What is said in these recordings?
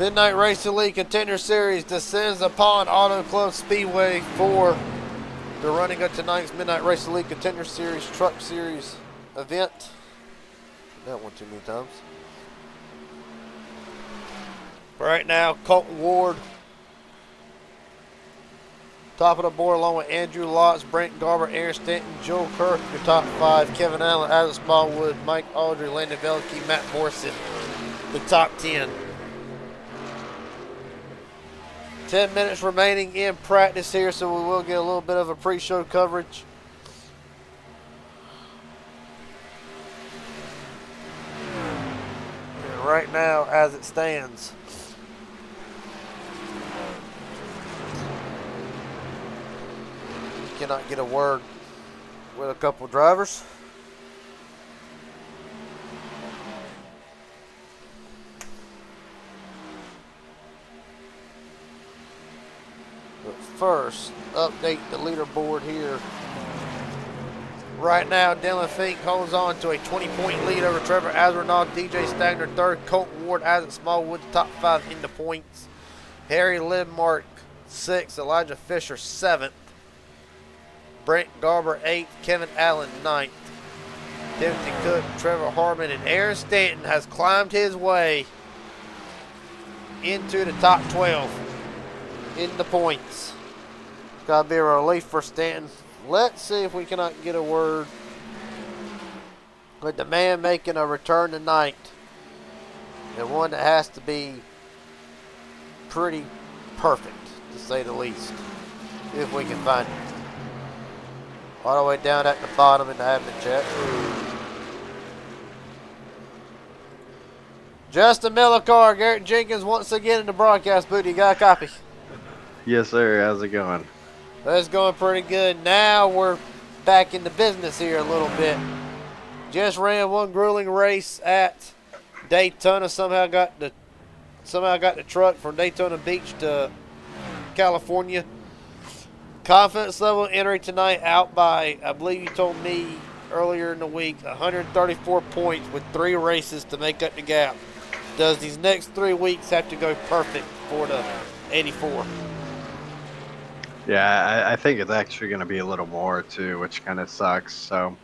Midnight Racing League Contender Series descends upon Auto Club Speedway for the running of tonight's Midnight Racing League Contender Series Truck Series event. That one too many times. Right now, Colton Ward, top of the board, along with Andrew Lotz, Brent Garber, Aaron Stanton, Joel Kirk, your top five. Kevin Allen, Adam Smallwood, Mike Audrey, Landon Veliky, Matt Morrison, the top 10. 10 minutes remaining in practice here, so we will get a little bit of a pre-show coverage. And right now, as it stands, cannot get a word with a couple drivers. But first, update the leaderboard here. Right now, Dylan Fink holds on to a 20-point lead over Trevor Azarnaud, DJ Stagner third, Colton Ward, Isaac Smallwood, top 5 in the points. Harry Lidmark 6th, Elijah Fisher 7th, Brent Garber 8th, Kevin Allen 9th. Timothy Cook, Trevor Harmon, and Aaron Stanton has climbed his way into the top 12 in the points. It's got to be a relief for Stanton. Let's see if we cannot get a word with the man making a return tonight, and one that has to be pretty perfect, to say the least, if we can find it. All the way down at the bottom in the admin chat. Justin Millicar, Garrett Jenkins once again in the broadcast booth. You got a copy? Yes, sir. How's it going? That's going pretty good. Now we're back in the business here a little bit. Just ran one grueling race at Daytona. Somehow got the truck from Daytona Beach to California. Confidence level entering tonight out by, I believe you told me earlier in the week, 134 points with 3 races to make up the gap. Does these next 3 weeks have to go perfect for the 84? Yeah, I think it's actually going to be a little more, too, which kind of sucks. So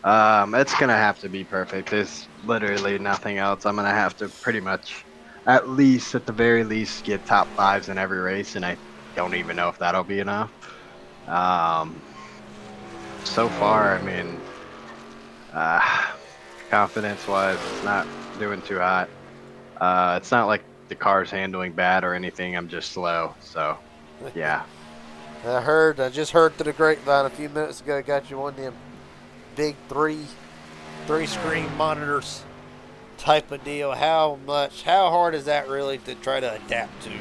it's going to have to be perfect. There's literally nothing else. I'm going to have to pretty much, at the very least, get top 5s in every race, and I don't even know if that'll be enough. So far, I mean, confidence-wise, it's not doing too hot. It's not like the car's handling bad or anything. I'm just slow, so yeah. I just heard through the grapevine a few minutes ago, got you one of them big three screen monitors type of deal. How hard is that really to try to adapt to?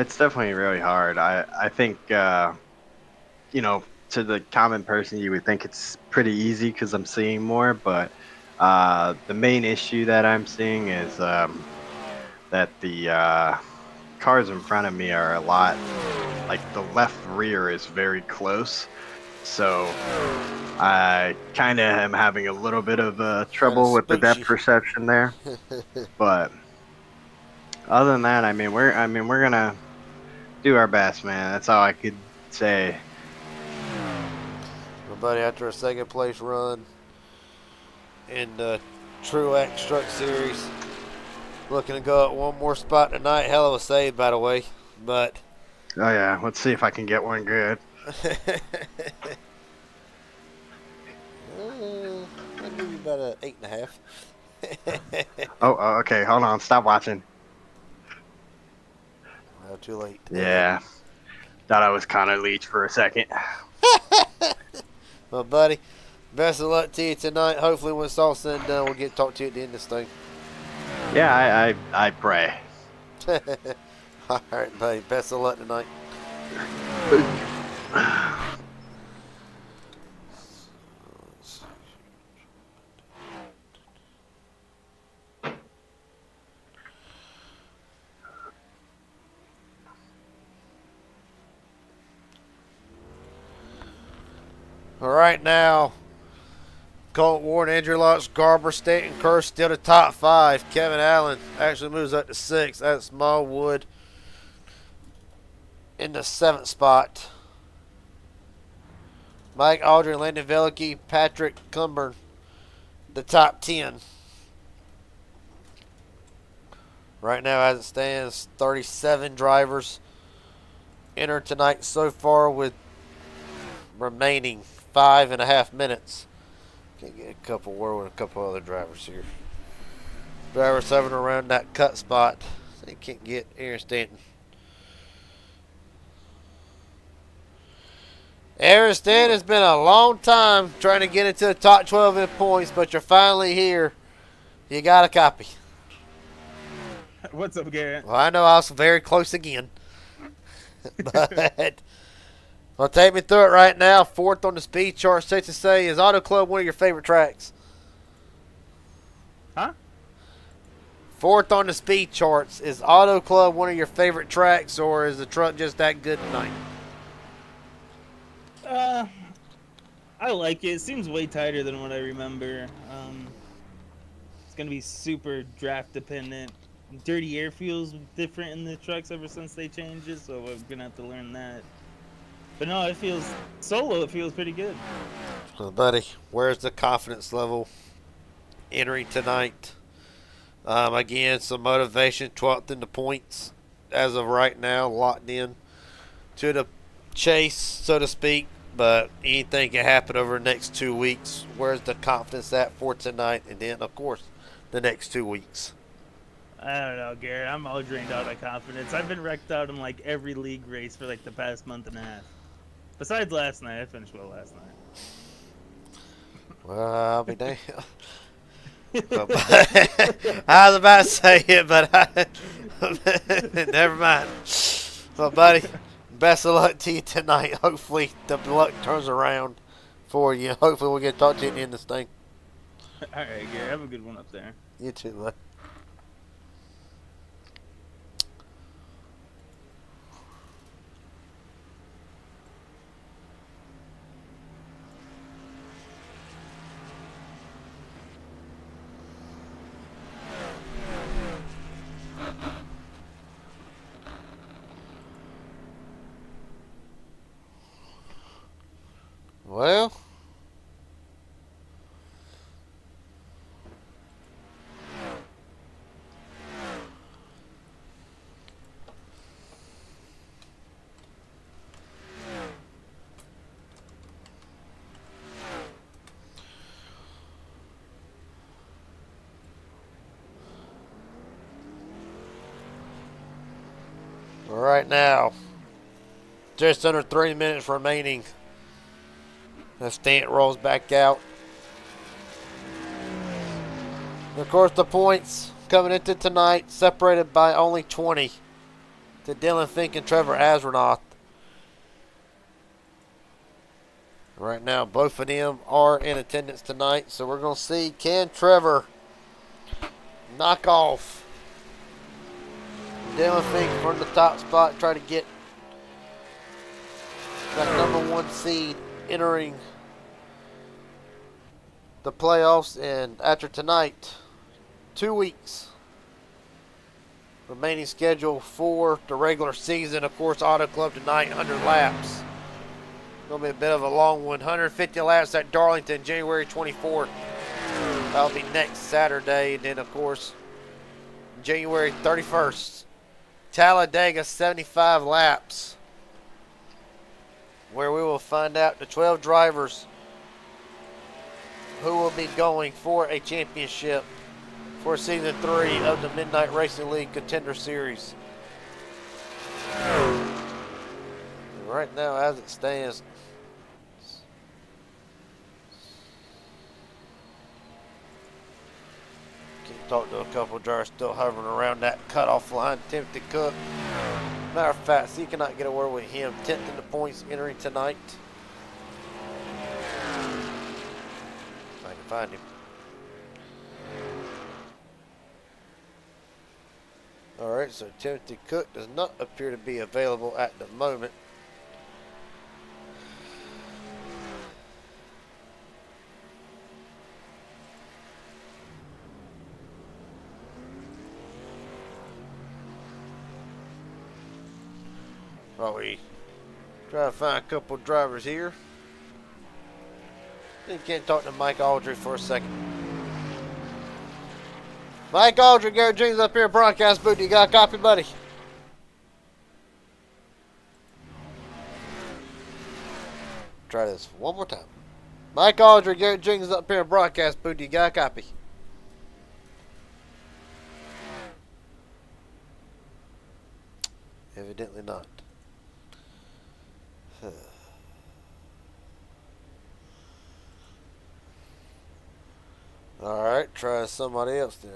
It's definitely really hard. I think, you know, to the common person, you would think it's pretty easy because I'm seeing more, but the main issue that I'm seeing is that the cars in front of me are a lot, like the left rear is very close, so I kind of am having a little bit of trouble with the depth perception there. But other than that, I mean we're gonna do our best, man. That's all I could say. My buddy, after a second place run in the Truax Truck Series, looking to go up one more spot tonight. Hell of a save, by the way. But oh yeah, let's see if I can get one good. I'd give you about a 8.5. Oh, okay. Hold on. Stop watching. Well, too late. Yeah. Thought I was Connor Leach for a second. Well, buddy, best of luck to you tonight. Hopefully, when it's all said and done, we'll get to talk to you at the end of this thing. Yeah, I pray. All right, buddy. Best of luck tonight. All right, now, Colt Ward, Andrew Locks, Garber, Stanton, Kerr still the top 5. Kevin Allen actually moves up to 6. That's Smallwood in the 7th spot. Mike Aldrin, Landon Velicky, Patrick Cumburn, the top 10. Right now, as it stands, 37 drivers enter tonight so far with remaining 5.5 minutes. Can get a couple word with a couple other drivers here. Driver 7 around that cut spot. They can't get Aaron Stanton. Aaron Stanton has been a long time trying to get into the top 12 in points, but you're finally here. You got a copy. What's up, Garrett? Well, I know I was very close again. But, well, take me through it right now. 4th on the speed chart, safe to say. Is Auto Club one of your favorite tracks? Huh? 4th on the speed charts. Is Auto Club one of your favorite tracks, or is the truck just that good tonight? I like it. It seems way tighter than what I remember. It's gonna be super draft dependent. Dirty air feels different in the trucks ever since they changed it, so I'm gonna have to learn that. But no, it feels solo. It feels pretty good. So, buddy, where's the confidence level entering tonight? Again, some motivation. 12th in the points as of right now, locked in to the chase, so to speak. But anything can happen over the next 2 weeks. Where's the confidence at for tonight? And then, of course, the next 2 weeks. I don't know, Garrett. I'm all drained out of confidence. I've been wrecked out in like every league race for like the past month and a half. Besides last night, I finished well last night. Well, I'll be damned. I was about to say it, but never mind. Well, buddy, best of luck to you tonight. Hopefully, the luck turns around for you. Hopefully, we'll get to talk to you at the end of this thing. All right, Garrett. Have a good one up there. You too, bud. Well, right now, just under 3 minutes remaining. The Stanton rolls back out. And of course, the points coming into tonight separated by only 20 to Dylan Fink and Trevor Asronoth. Right now, both of them are in attendance tonight, so we're going to see, can Trevor knock off Dylan Fink from the top spot, try to get that #1 seed entering the playoffs. And after tonight, 2 weeks remaining schedule for the regular season. Of course, Auto Club tonight, 100 laps. Going to be a bit of a long one. 150 laps at Darlington, January 24th. That'll be next Saturday. And then, of course, January 31st, Talladega, 75 laps, where we will find out the 12 drivers who will be going for a championship for Season 3 of the Midnight Racing League Contender Series. Right now, as it stands, can talk to a couple of drivers still hovering around that cutoff line. Timothy Cook, matter of fact, so you cannot get a word with him. 10th in the points entering tonight. If I can find him. Alright, so Timothy Cook does not appear to be available at the moment. While we try to find a couple drivers here. You can't talk to Mike Aldry for a second. Mike Aldry, Garrett Jenkins up here, broadcast booth. You got a copy, buddy? Try this one more time. Mike Aldry, Garrett Jenkins up here, broadcast booth. You got a copy? Evidently not. Alright, try somebody else then.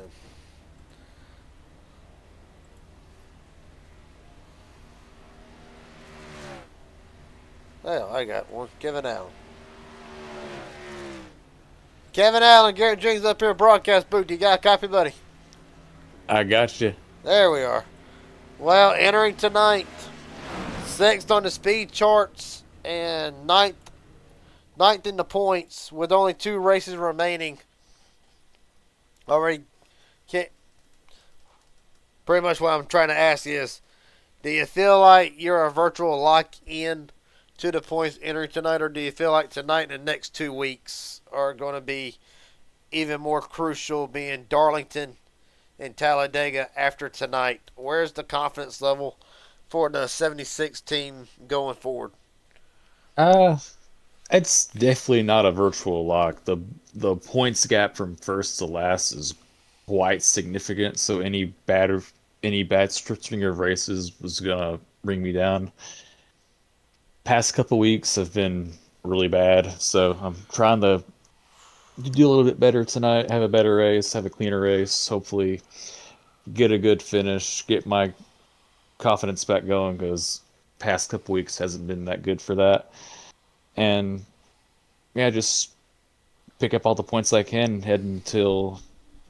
Well, I got one. Kevin Allen. Kevin Allen, Garrett Jenkins up here, broadcast booth. You got a copy, buddy? I got you. There we are. Well, entering tonight, 6th on the speed charts and ninth in the points with only 2 races remaining. Already can't. Pretty much what I'm trying to ask is, do you feel like you're a virtual lock-in to the points entering tonight, or do you feel like tonight and the next 2 weeks are going to be even more crucial, being Darlington and Talladega after tonight? Where's the confidence level for the 76 team going forward? It's definitely not a virtual lock. The points gap from first to last is quite significant, so any bad string of races was gonna bring me down. Past couple weeks have been really bad, so I'm trying to do a little bit better tonight, have a better race, have a cleaner race, hopefully get a good finish, get my confidence back going, because past couple weeks hasn't been that good for that. And yeah, just pick up all the points I can heading up until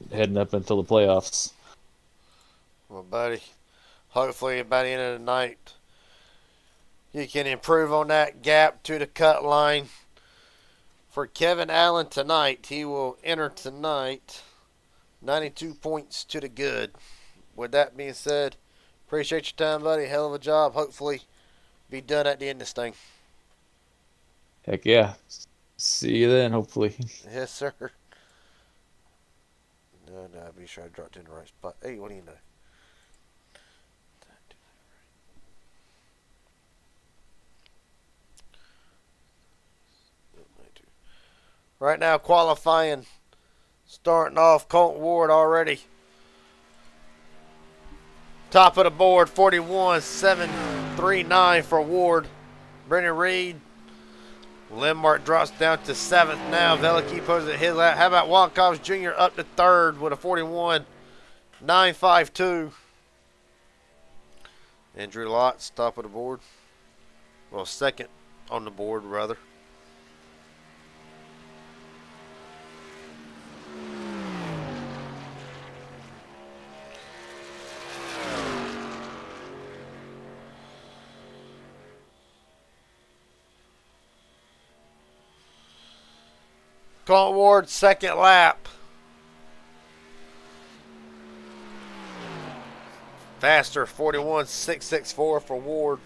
the playoffs. Well, buddy, hopefully by the end of the night, you can improve on that gap to the cut line. For Kevin Allen tonight, he will enter tonight 92 points to the good. With that being said, appreciate your time, buddy. Hell of a job. Hopefully be done at the end of this thing. Heck yeah. See you then, hopefully. Yes, sir. No, be sure I dropped in the right spot. Hey, what do you know? Right now, qualifying, starting off, Colton Ward already top of the board, 41.739 for Ward. Brennan Reed, Lindmark drops down to 7th now. Veliky poses at his lap. How about Juan Cobbs Jr. up to 3rd with a 41.952. Andrew Lott's top of the board. Well, 2nd on the board, rather. Colton Ward, 2nd lap. Faster, 41.664 for Ward.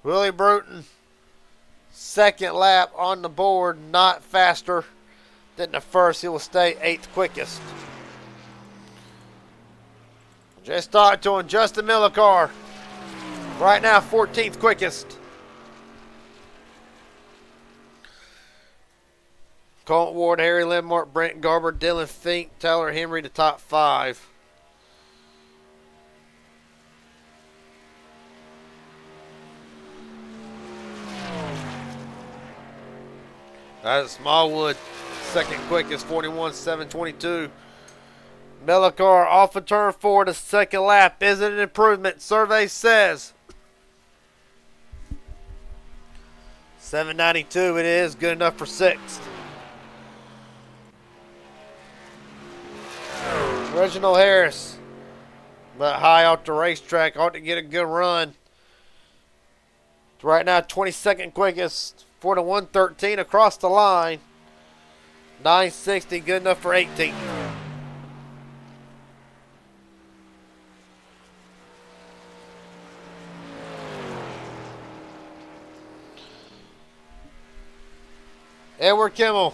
Willie Bruton, 2nd lap on the board, not faster than the first. He will stay 8th quickest. Just started to Justin Millicar. Right now, 14th quickest. Colton Ward, Harry Lindmark, Brent Garber, Dylan Fink, Tyler Henry, the top 5. That's Smallwood, 2nd quickest, 41.722. Millicar off of turn 4 to 2nd lap. Is it an improvement? Survey says 7.92. It is good enough for 6th. Reginald Harris, but high off the racetrack, ought to get a good run. Right now, 22nd quickest for the 113 across the line. 960, good enough for 18th. Edward Kimmel.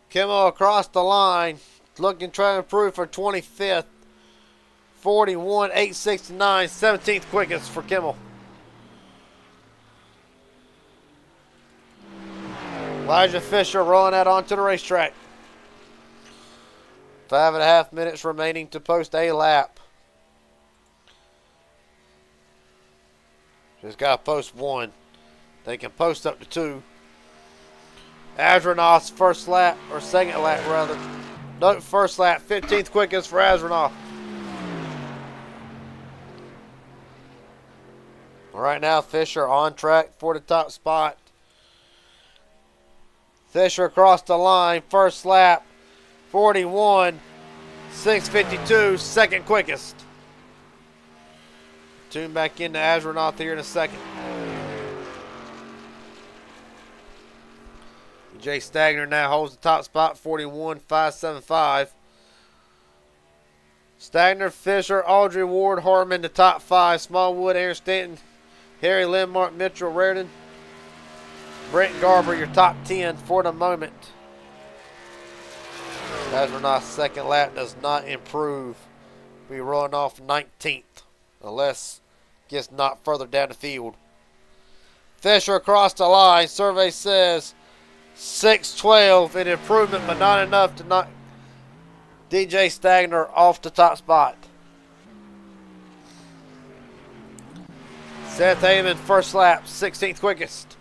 Kimmel across the line, looking to try to improve for 25th. 41.869, 17th quickest for Kimmel. Elijah Fisher rolling out onto the racetrack. 5.5 minutes remaining to post a lap. Just got to post one. They can post up to two. Astronaut's first lap, or second lap rather. No, first lap, 15th quickest for Astronaut. Right now, Fisher on track for the top spot. Fisher across the line, first lap, 41.652, second quickest. Tune back into Astronaut here in a second. Jay Stagner now holds the top spot, 41.575. Stagner, Fisher, Audrey Ward, Harmon, the top five. Smallwood, Aaron Stanton, Harry Lindmark, Mitchell Reardon, Brent Garber, your top 10 for the moment. Astronaut's second lap does not improve. Be rolling off 19th unless gets knocked further down the field. Fisher across the line. Survey says 6:12, an improvement, but not enough to knock DJ Stagner off the top spot. Seth Heyman, first lap, 16th quickest.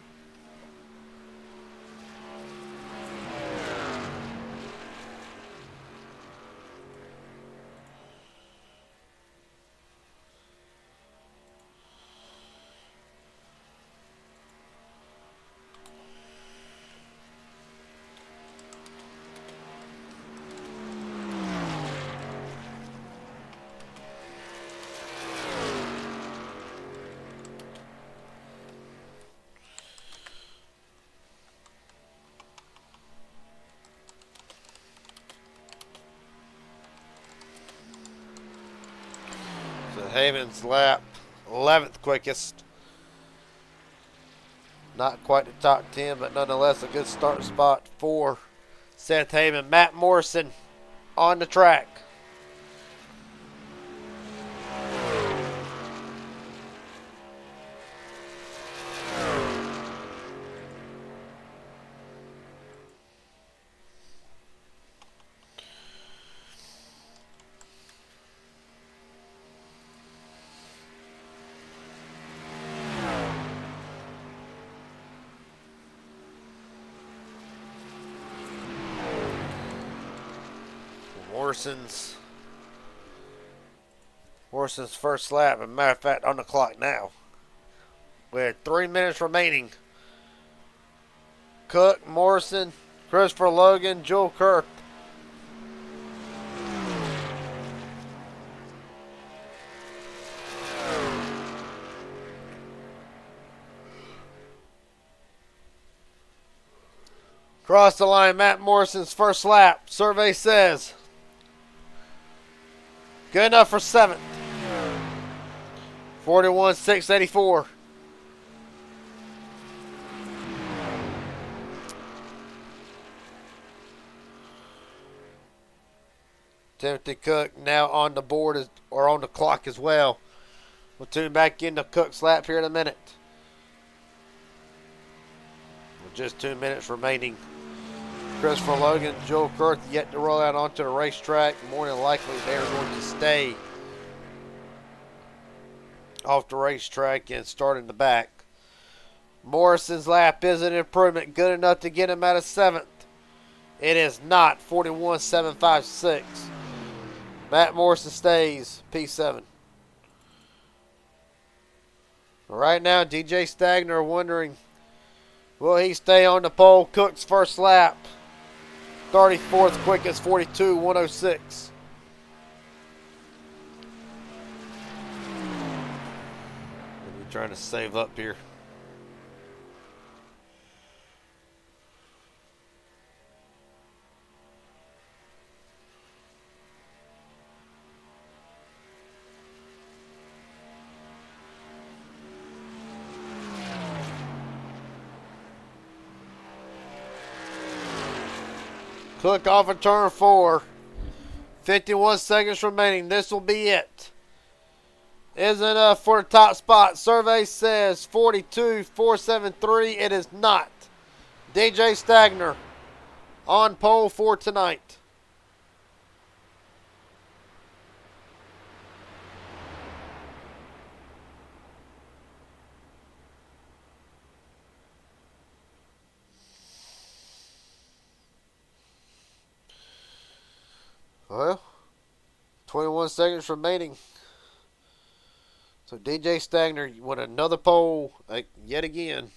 Haven's lap, 11th quickest. Not quite the top 10, but nonetheless a good start spot for Seth Haven. Matt Morrison on the track. Morrison's first lap, as a matter of fact, on the clock now. With 3 minutes remaining. Cook, Morrison, Christopher Logan, Joel Kurth. Cross the line, Matt Morrison's first lap. Survey says good enough for 7th. 41.684. Timothy Cook now on the board or on the clock as well. We'll tune back into Cook's lap here in a minute. With just 2 minutes remaining. Christopher Logan, Joel Kurth yet to roll out onto the racetrack. More than likely they're going to stay off the racetrack and start in the back. Morrison's lap is an improvement, good enough to get him out of 7th. It is not. 41.756. Matt Morrison stays P7. Right now, DJ Stagner wondering, will he stay on the pole? Cook's first lap, 34th quickest, 42.106. Trying to save up here. Cook off of turn 4. 51 seconds remaining. This will be it. Isn't enough for the top spot. Survey says 42.473. It is not. DJ Stagner on pole for tonight. Well, 21 seconds remaining. So DJ Stagner won another pole yet again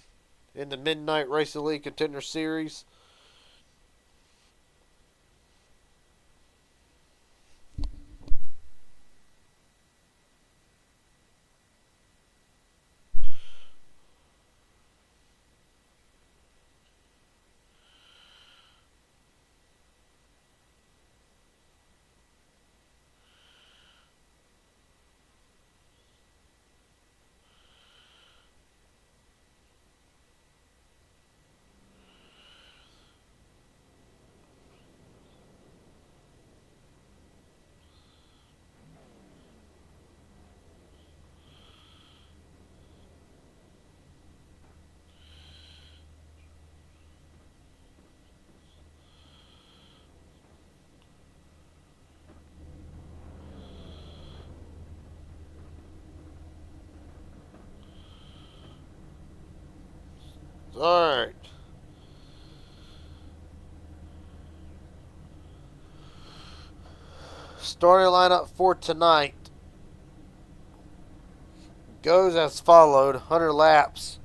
in the Midnight Racing League Contender Series. All right. Starting lineup for tonight goes as followed. 100 laps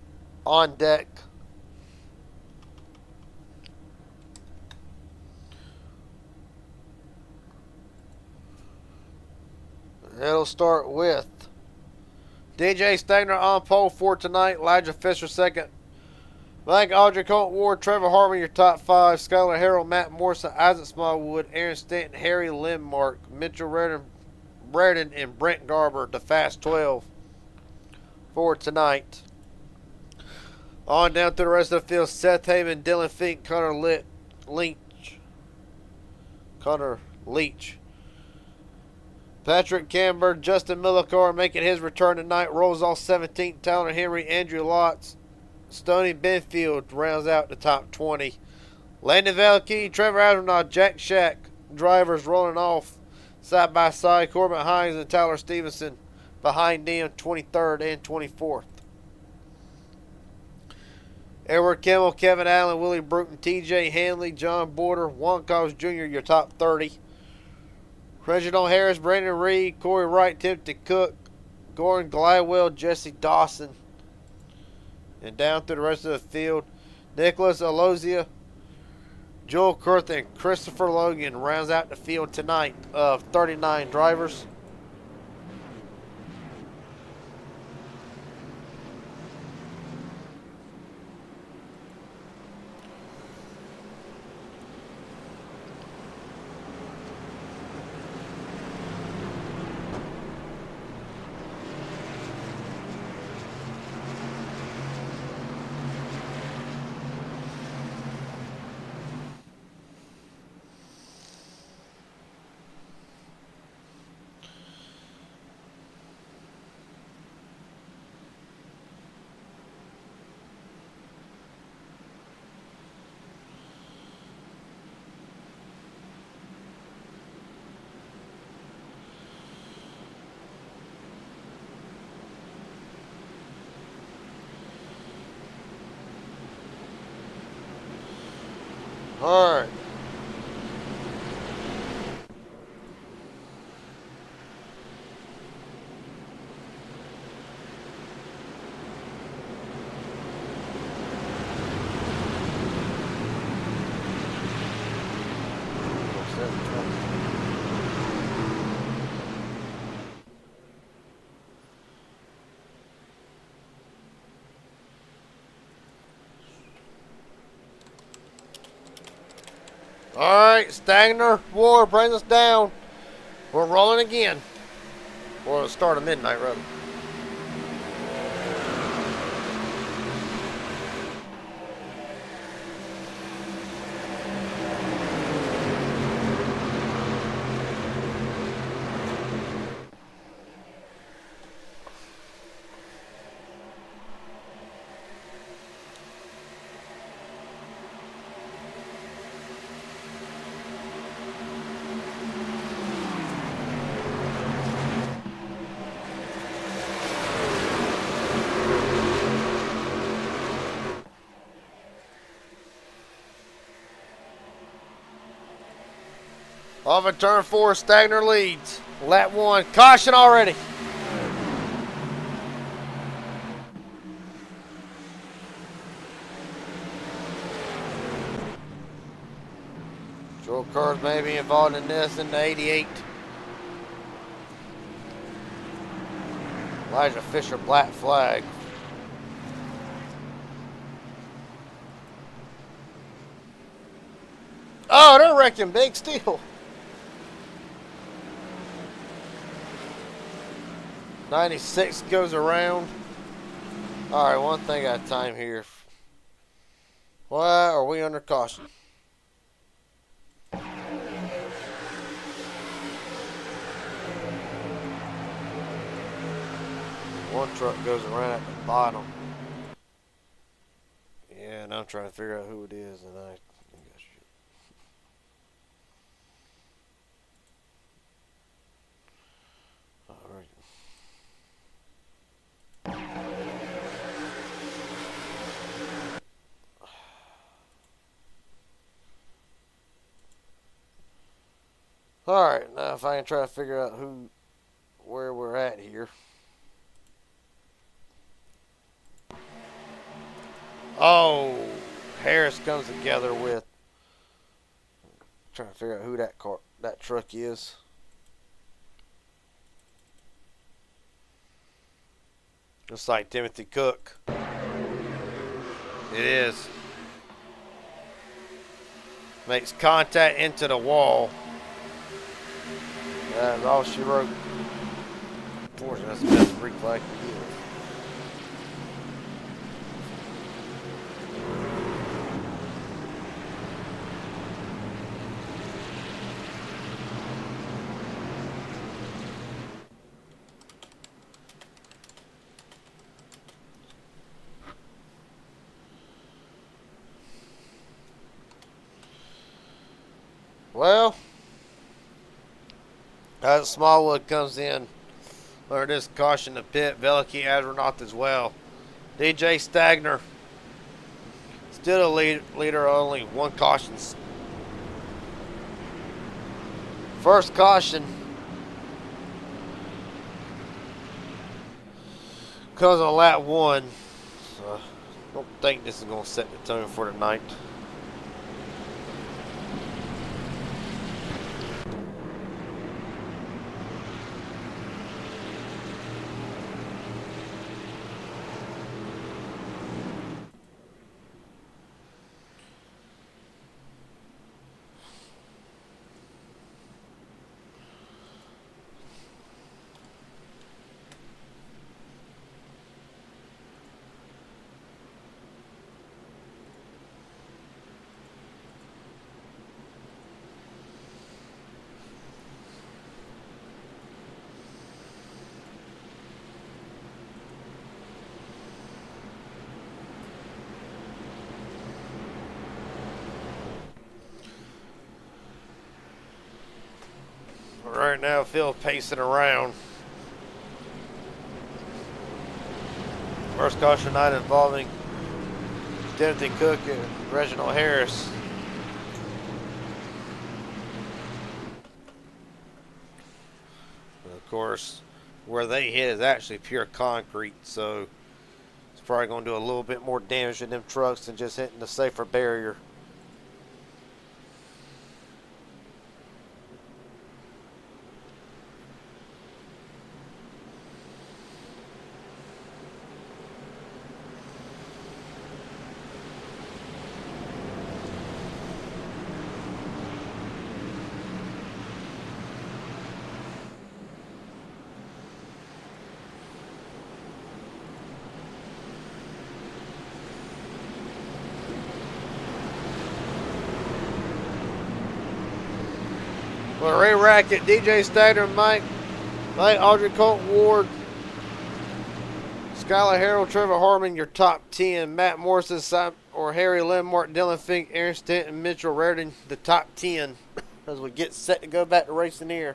on deck. It'll start with DJ Stagner on pole for tonight. Elijah Fisher second. Mike Aldrich, Colt Ward, Trevor Harmon, your top 5. Skylar Harrell, Matt Morrison, Isaac Smallwood, Aaron Stanton, Harry Lindmark, Mitchell Redden, and Brent Garber, the Fast 12 for tonight. On down through the rest of the field, Seth Heyman, Dylan Fink, Connor Leach. Patrick Camber, Justin Millicar making his return tonight. Rolls off 17th. Tyler Henry, Andrew Lotz, Stoney Benfield rounds out the top 20. Landon Valkey, Trevor Astronaut, Jack Shack, drivers rolling off side by side. Corbin Hines and Tyler Stevenson behind them, 23rd and 24th. Edward Kimmel, Kevin Allen, Willie Bruton, TJ Hanley, John Border, Juan Carlos Jr., your top 30. Reginald Harris, Brandon Reed, Corey Wright, Timothy Cook, Gordon Gladwell, Jesse Dawson. And down through the rest of the field, Nicholas Alozia, Joel Kurth, and Christopher Logan rounds out the field tonight of 39 drivers. All right. Alright, Stagner War brings us down. We're rolling again. Or the start of midnight, rather. Off of turn 4, Stagner leads. Lap 1, caution already. Patrol cars may be involved in this in the 88. Elijah Fisher, black flag. Oh, they're wrecking big steel. 96 goes around. All right, one thing at a time here. Why are we under caution? One truck goes around at the bottom. Yeah, and I'm trying to figure out who it is, and I got shit. All right. All right, now if I can try to figure out where we're at here. Oh, Harris comes together with. Trying to figure out who that truck is. Looks like Timothy Cook. It is. Makes contact into the wall. That's all she wrote. Unfortunately, that's the best freak flag we give. Well, as Smallwood comes in, under this caution to pit, Veliky Astronaut as well. DJ Stagner, still a leader, only one caution. First caution comes on lap 1. So I don't think this is going to set the tone for tonight. Right now, Phil pacing around. First caution night involving Timothy Cook and Reginald Harris. And of course, where they hit is actually pure concrete, so it's probably going to do a little bit more damage to them trucks than just hitting the safer barrier. Well, Ray Rackett, DJ Stagner, Mike, Audrey, Colt Ward, Skylar Harrell, Trevor Harmon, your top 10. Matt Morrison, or Harry Lynn, Martin Dillon Fink, Aaron Stanton, Mitchell Reardon, the top 10 as we get set to go back to racing here.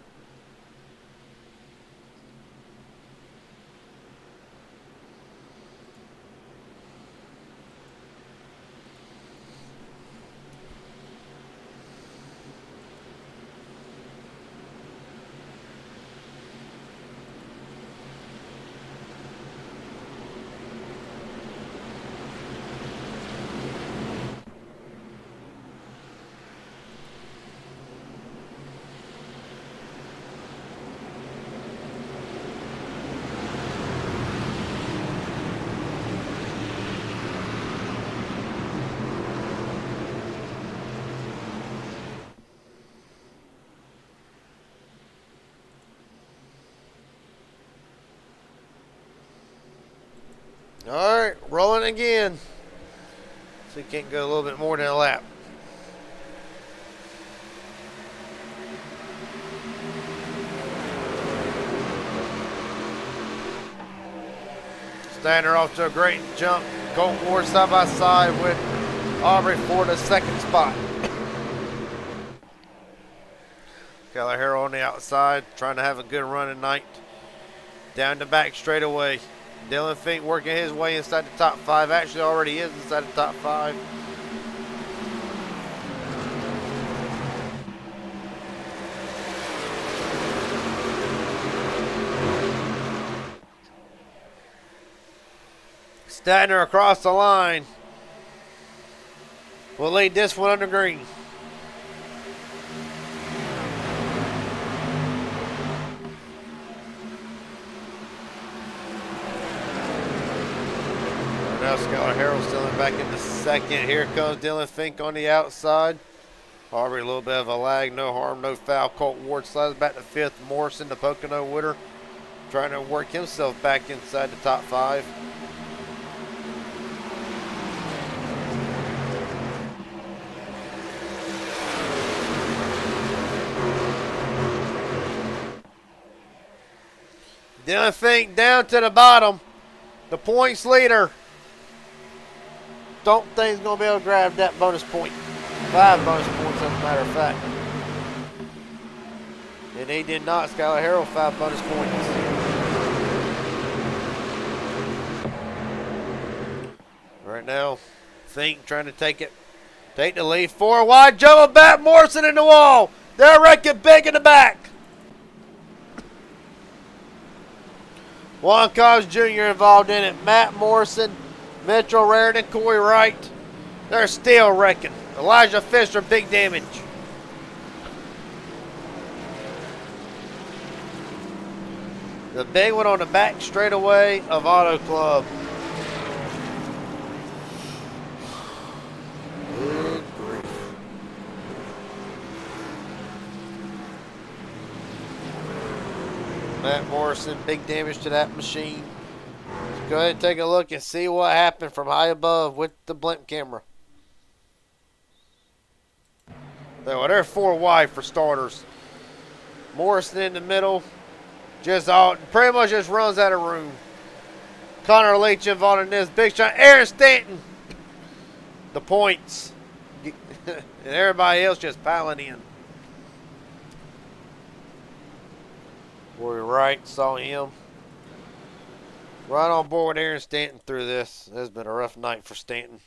All right, rolling again. So he can't go a little bit more than a lap. Stander off to a great jump. Colt Ward side by side with Aubrey for the second spot. Skylar Harrell on the outside, trying to have a good run tonight. Down the back straightaway. Dylan Fink working his way inside the top 5. Actually already is inside the top 5. Statner across the line. We'll lead this one under green. Now Skylar Harrell still back into second. Here comes Dylan Fink on the outside. Aubrey a little bit of a lag. No harm, no foul. Colt Ward slides back to 5th. Morrison, the Pocono winner, trying to work himself back inside the top 5. Dylan Fink down to the bottom. The points leader. Don't think he's going to be able to grab that bonus point. 5 bonus points, as a matter of fact. And he did not. Skylar Harrell, 5 bonus points. Right now, Fink trying to take the lead. 4 wide, jump back, Morrison in the wall. They're wrecking big in the back. Juan Cobbs Jr. involved in it. Matt Morrison, Mitchell Raritan, Corey Wright. They're still wrecking. Elijah Fisher, big damage. The big one on the back straightaway of Auto Club. Good grief. Matt Morrison, big damage to that machine. Let's go ahead and take a look and see what happened from high above with the blimp camera. They're 4 wide for starters. Morrison in the middle. Pretty much just runs out of room. Connor Leach involved in this. Big shot. Aaron Stanton. The points. And everybody else just piling in. Corey Wright, saw him. Right on board with Aaron Stanton through this. It's been a rough night for Stanton.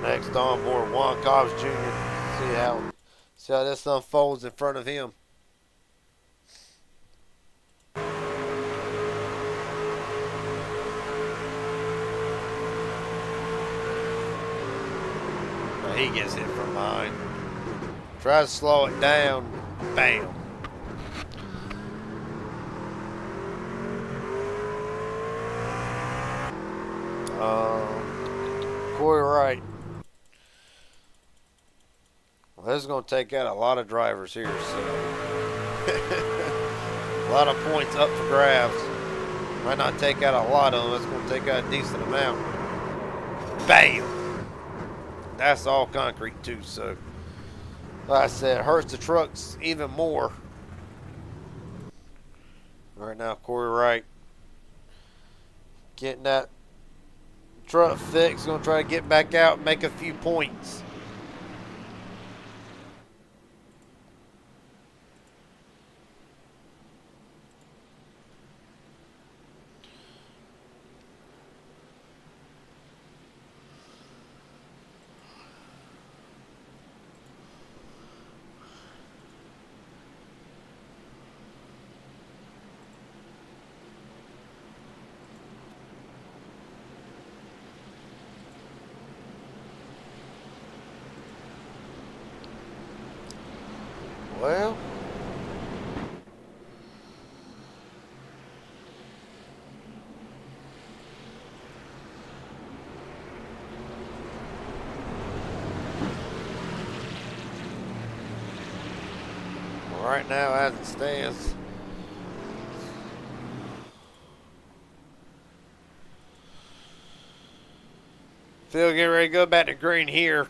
Next on board, Juan Cobbs Jr. See how this unfolds in front of him. He gets hit from behind. Tries to slow it down. Bam. Corey Wright. Well, this is going to take out a lot of drivers here, so a lot of points up for grabs. Might not take out a lot of them. It's going to take out a decent amount. Bam! That's all concrete too, so like I said, it hurts the trucks even more. Right now, Corey Wright getting that truck fixed. Going to try to get back out and make a few points. Well, right now, as it stands. Field getting ready to go back to green here.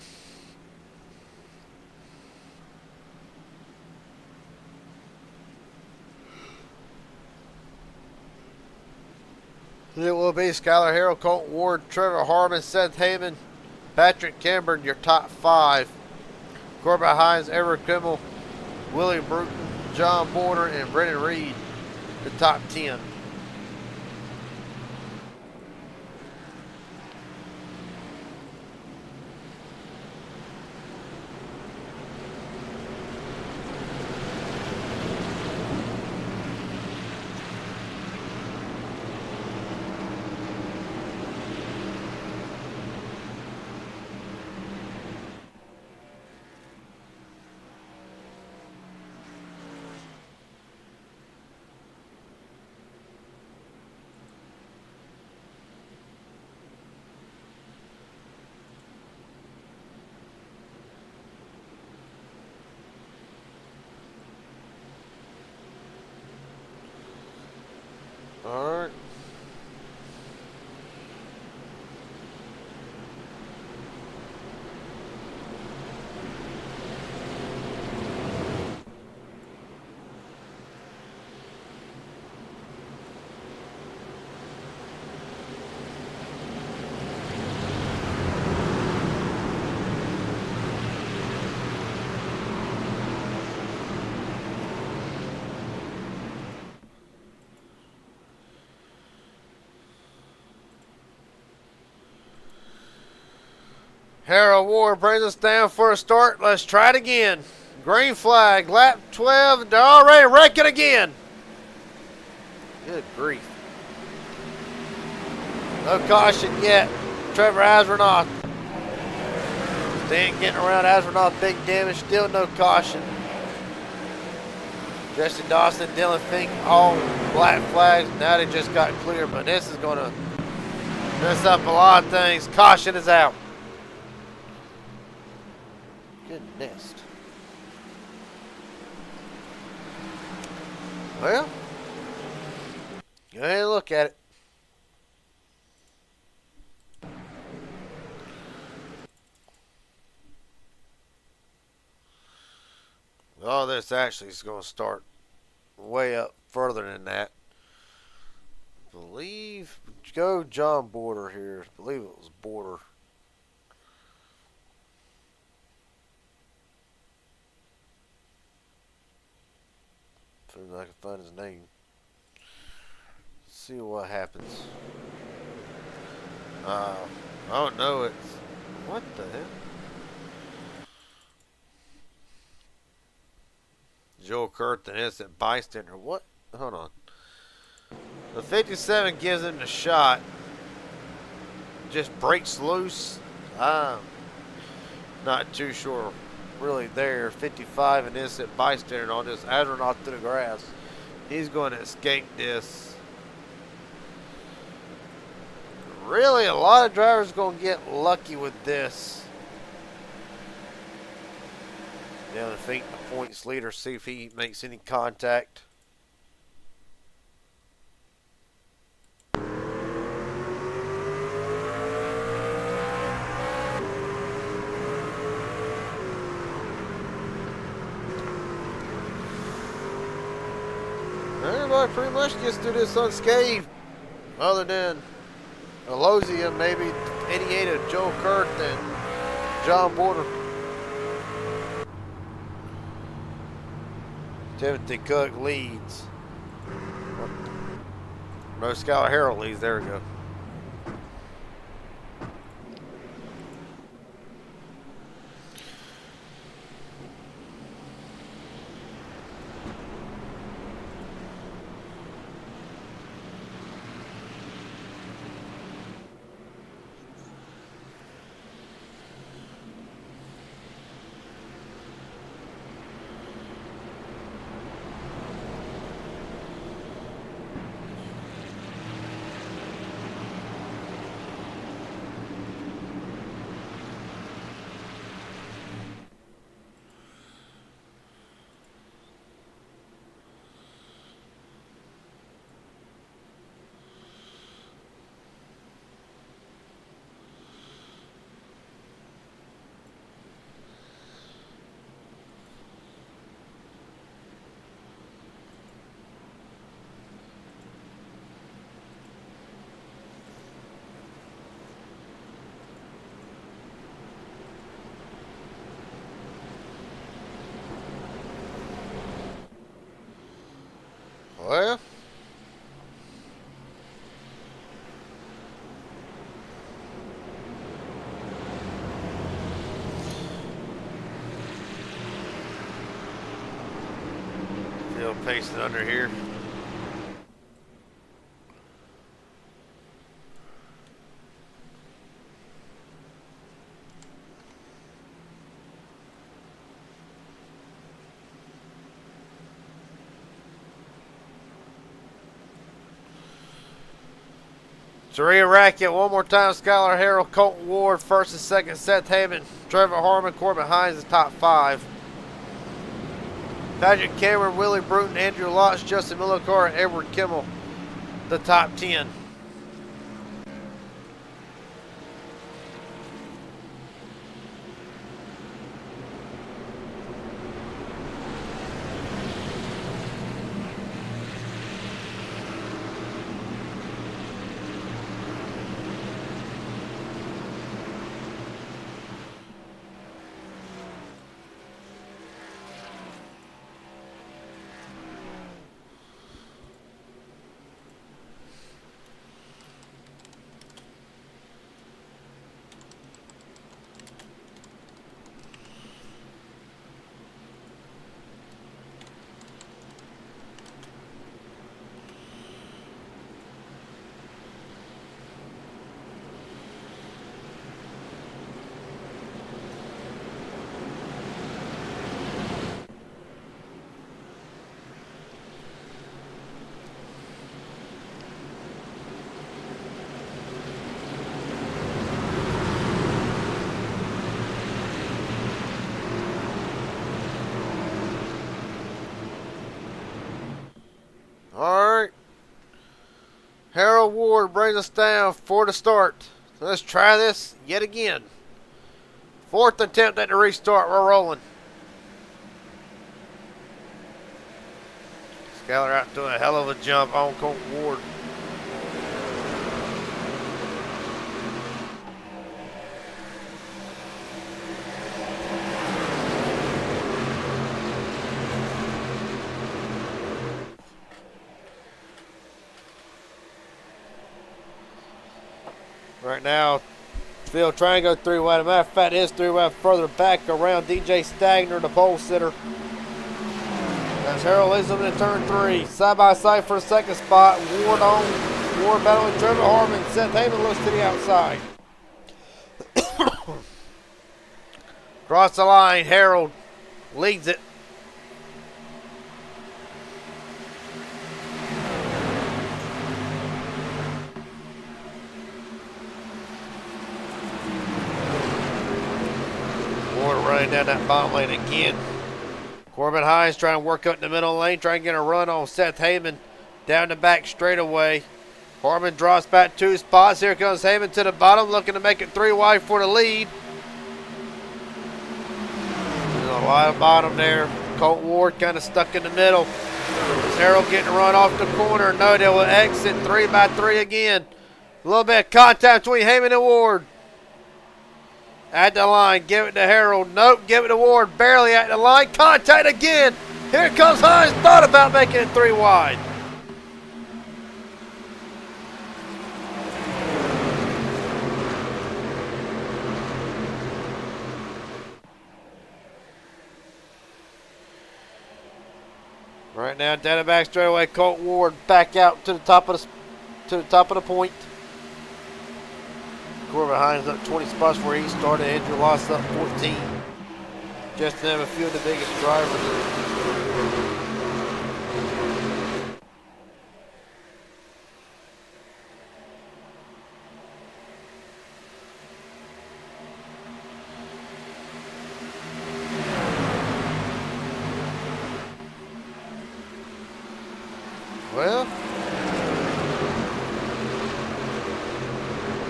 It will be Skylar Harrell, Colton Ward, Trevor Harmon, Seth Heyman, Patrick Camburn, your top 5. Corbett Hines, Everett Kimmel, Willie Bruton, John Border, and Brennan Reed, the top 10. All right. Harold Ward brings us down for a start. Let's try it again. Green flag, lap 12. They're already wrecking again. Good grief. No caution yet. Trevor Asronoff. Staying getting around Asronoff. Big damage. Still no caution. Jesse Dawson, Dylan Fink, all black flags. Now they just got clear, but this is going to mess up a lot of things. Caution is out. Goodness. Well, go ahead and look at it. Oh, this actually is going to start way up further than that. I believe, go John Border here. I believe it was Border. As soon as I can find his name. See what happens. Oh no, it's what the hell? Joel Kurt, the innocent bystander. What? Hold on. The 57 gives him the shot. Just breaks loose. I'm not too sure really there. 55, an innocent bystander on this astronaut to the grass. He's going to escape this. Really, a lot of drivers are going to get lucky with this. Now I think the points leader, see if he makes any contact. Everybody pretty much gets through this unscathed, other than Alozia, maybe 88 of Joe Kurt and John Border. Timothy Cook leads. No, Skylar Harrell leads. There we go. Still pacing under here. Sharia Rackett, one more time. Skylar Harrell, Colton Ward, first and second. Seth Heyman, Trevor Harmon, Corbin Hines, the top 5. Patrick Cameron, Willie Bruton, Andrew Lotz, Justin Milokar, and Edward Kimmel, the top 10. Alright. Harold Ward brings us down for the start. So let's try this yet again. 4th attempt at the restart. We're rolling. Skyler out doing a hell of a jump on Colton Ward. Right now, field trying to go 3 wide. As a matter of fact, it is 3 wide further back around DJ Stagner, the pole sitter. As Harold leads them into turn 3. Side by side for the second spot. Ward on. Ward battling Trevor Harmon. Seth Heyman looks to the outside. Cross the line. Harold leads it. Ward running down that bottom lane again. Corbin Hines trying to work up in the middle lane, trying to get a run on Seth Heyman down the back straightaway. Harmon drops back 2 spots. Here comes Heyman to the bottom, looking to make it 3 wide for the lead. There's a lot of bottom there. Colt Ward kind of stuck in the middle. Is Harold getting a run off the corner? No, they will exit 3 by 3 again. A little bit of contact between Heyman and Ward. At the line, give it to Harold. Nope, give it to Ward. Barely at the line. Contact again. Here comes Hines. Thought about making it 3 wide. Right now, down the back straightaway, Colt Ward back out to the top of the point. Corbin Hines up 20 spots where he started. Andrew Lotz up 14. Just to have a few of the biggest drivers. Well,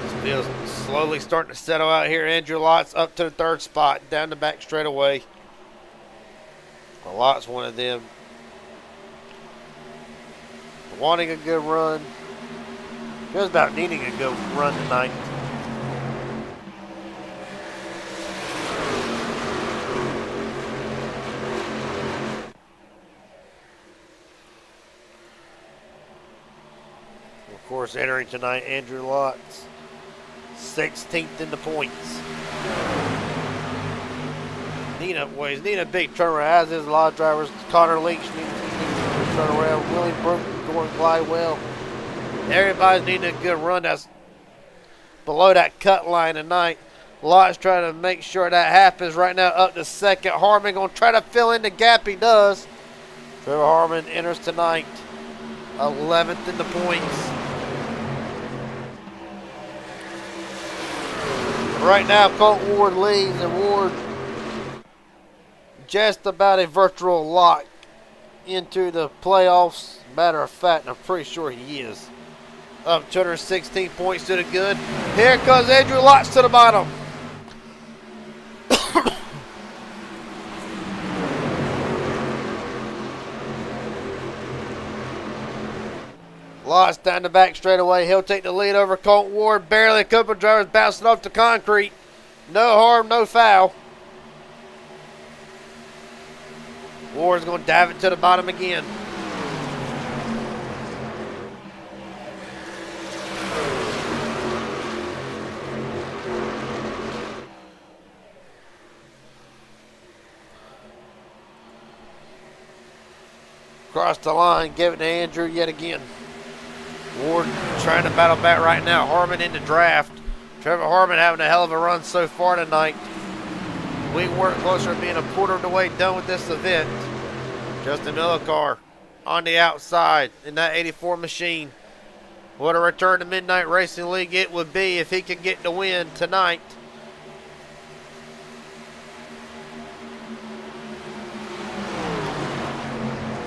this field's slowly starting to settle out here. Andrew Lotz up to the 3rd spot, down the back straightaway. Well, Lotz one of them wanting a good run. Just about needing a good run tonight. Of course, entering tonight, Andrew Lotz, 16th in the points. Need a big turnaround, as is a lot of drivers. Connor Leach needs turn around. Willie Brook going to glide well. Everybody's needing a good run that's below that cut line tonight. Lott's trying to make sure that happens right now. Up to second. Harmon going to try to fill in the gap. He does. Trevor Harmon enters tonight 11th in the points. Right now, Colton Ward leads, and Ward just about a virtual lock into the playoffs. Matter of fact, I'm pretty sure he is. Up 216 points to the good. Here comes Andrew Lotz to the bottom. Lotz down the back straightaway. He'll take the lead over Colton Ward. Barely a couple of drivers bouncing off the concrete. No harm, no foul. Ward's going to dive it to the bottom again. Across the line, give it to Andrew yet again. Ward trying to battle back right now. Harmon in the draft. Trevor Harmon having a hell of a run so far tonight. We weren't closer to being a quarter of the way done with this event. Justin Millicar on the outside in that 84 machine. What a return to Midnight Racing League it would be if he could get the win tonight.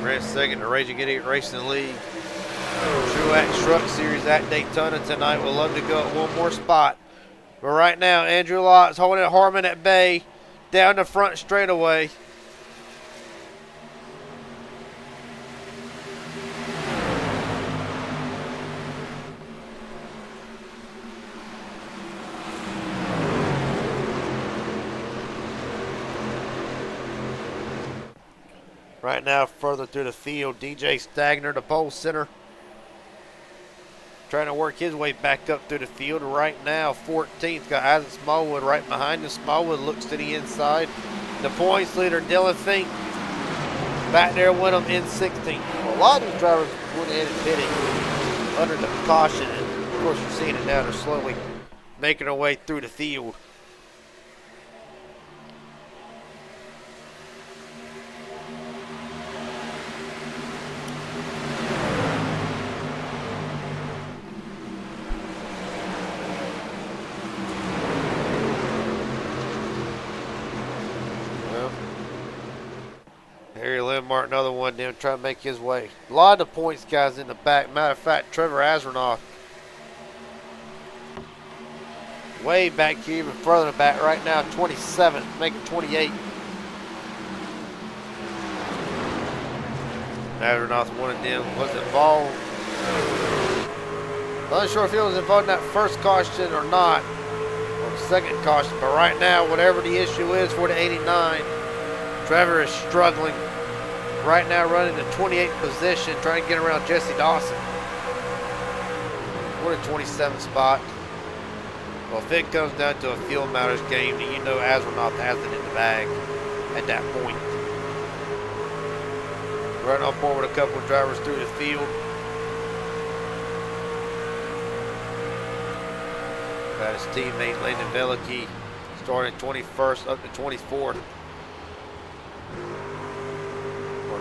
Ran second to Raging Idiot Racing League. Truax Truck Series at Daytona tonight. We'll love to go at one more spot. But right now, Andrew Lotz holding it Harmon at bay. Down the front straightaway. Right now, further through the field, DJ Stagner, the pole center, trying to work his way back up through the field. Right now, 14th, got Isaac Smallwood right behind him. Smallwood looks to the inside. The points leader, Dylan Fink, back there with him in 16th. Well, a lot of these drivers went ahead and pitting under the caution, and of course you're seeing it now. They're slowly making their way through the field. Harry Lindmark, another one down, trying to make his way. A lot of the points guys in the back. Matter of fact, Trevor Azranoff way back here, even further back right now, 27th, making 28. Azranoff, one of them, was involved. Not sure if he was involved in that first caution or not, or the second caution, but right now, whatever the issue is for the 89, Trevor is struggling. Right now running the 28th position, trying to get around Jesse Dawson. We're in 27th spot. Well, if it comes down to a fuel matters game, then you know Azranoff has it in the bag at that point. Right on board with a couple of drivers through the field. Got his teammate Landon Velicki starting 21st up to 24th.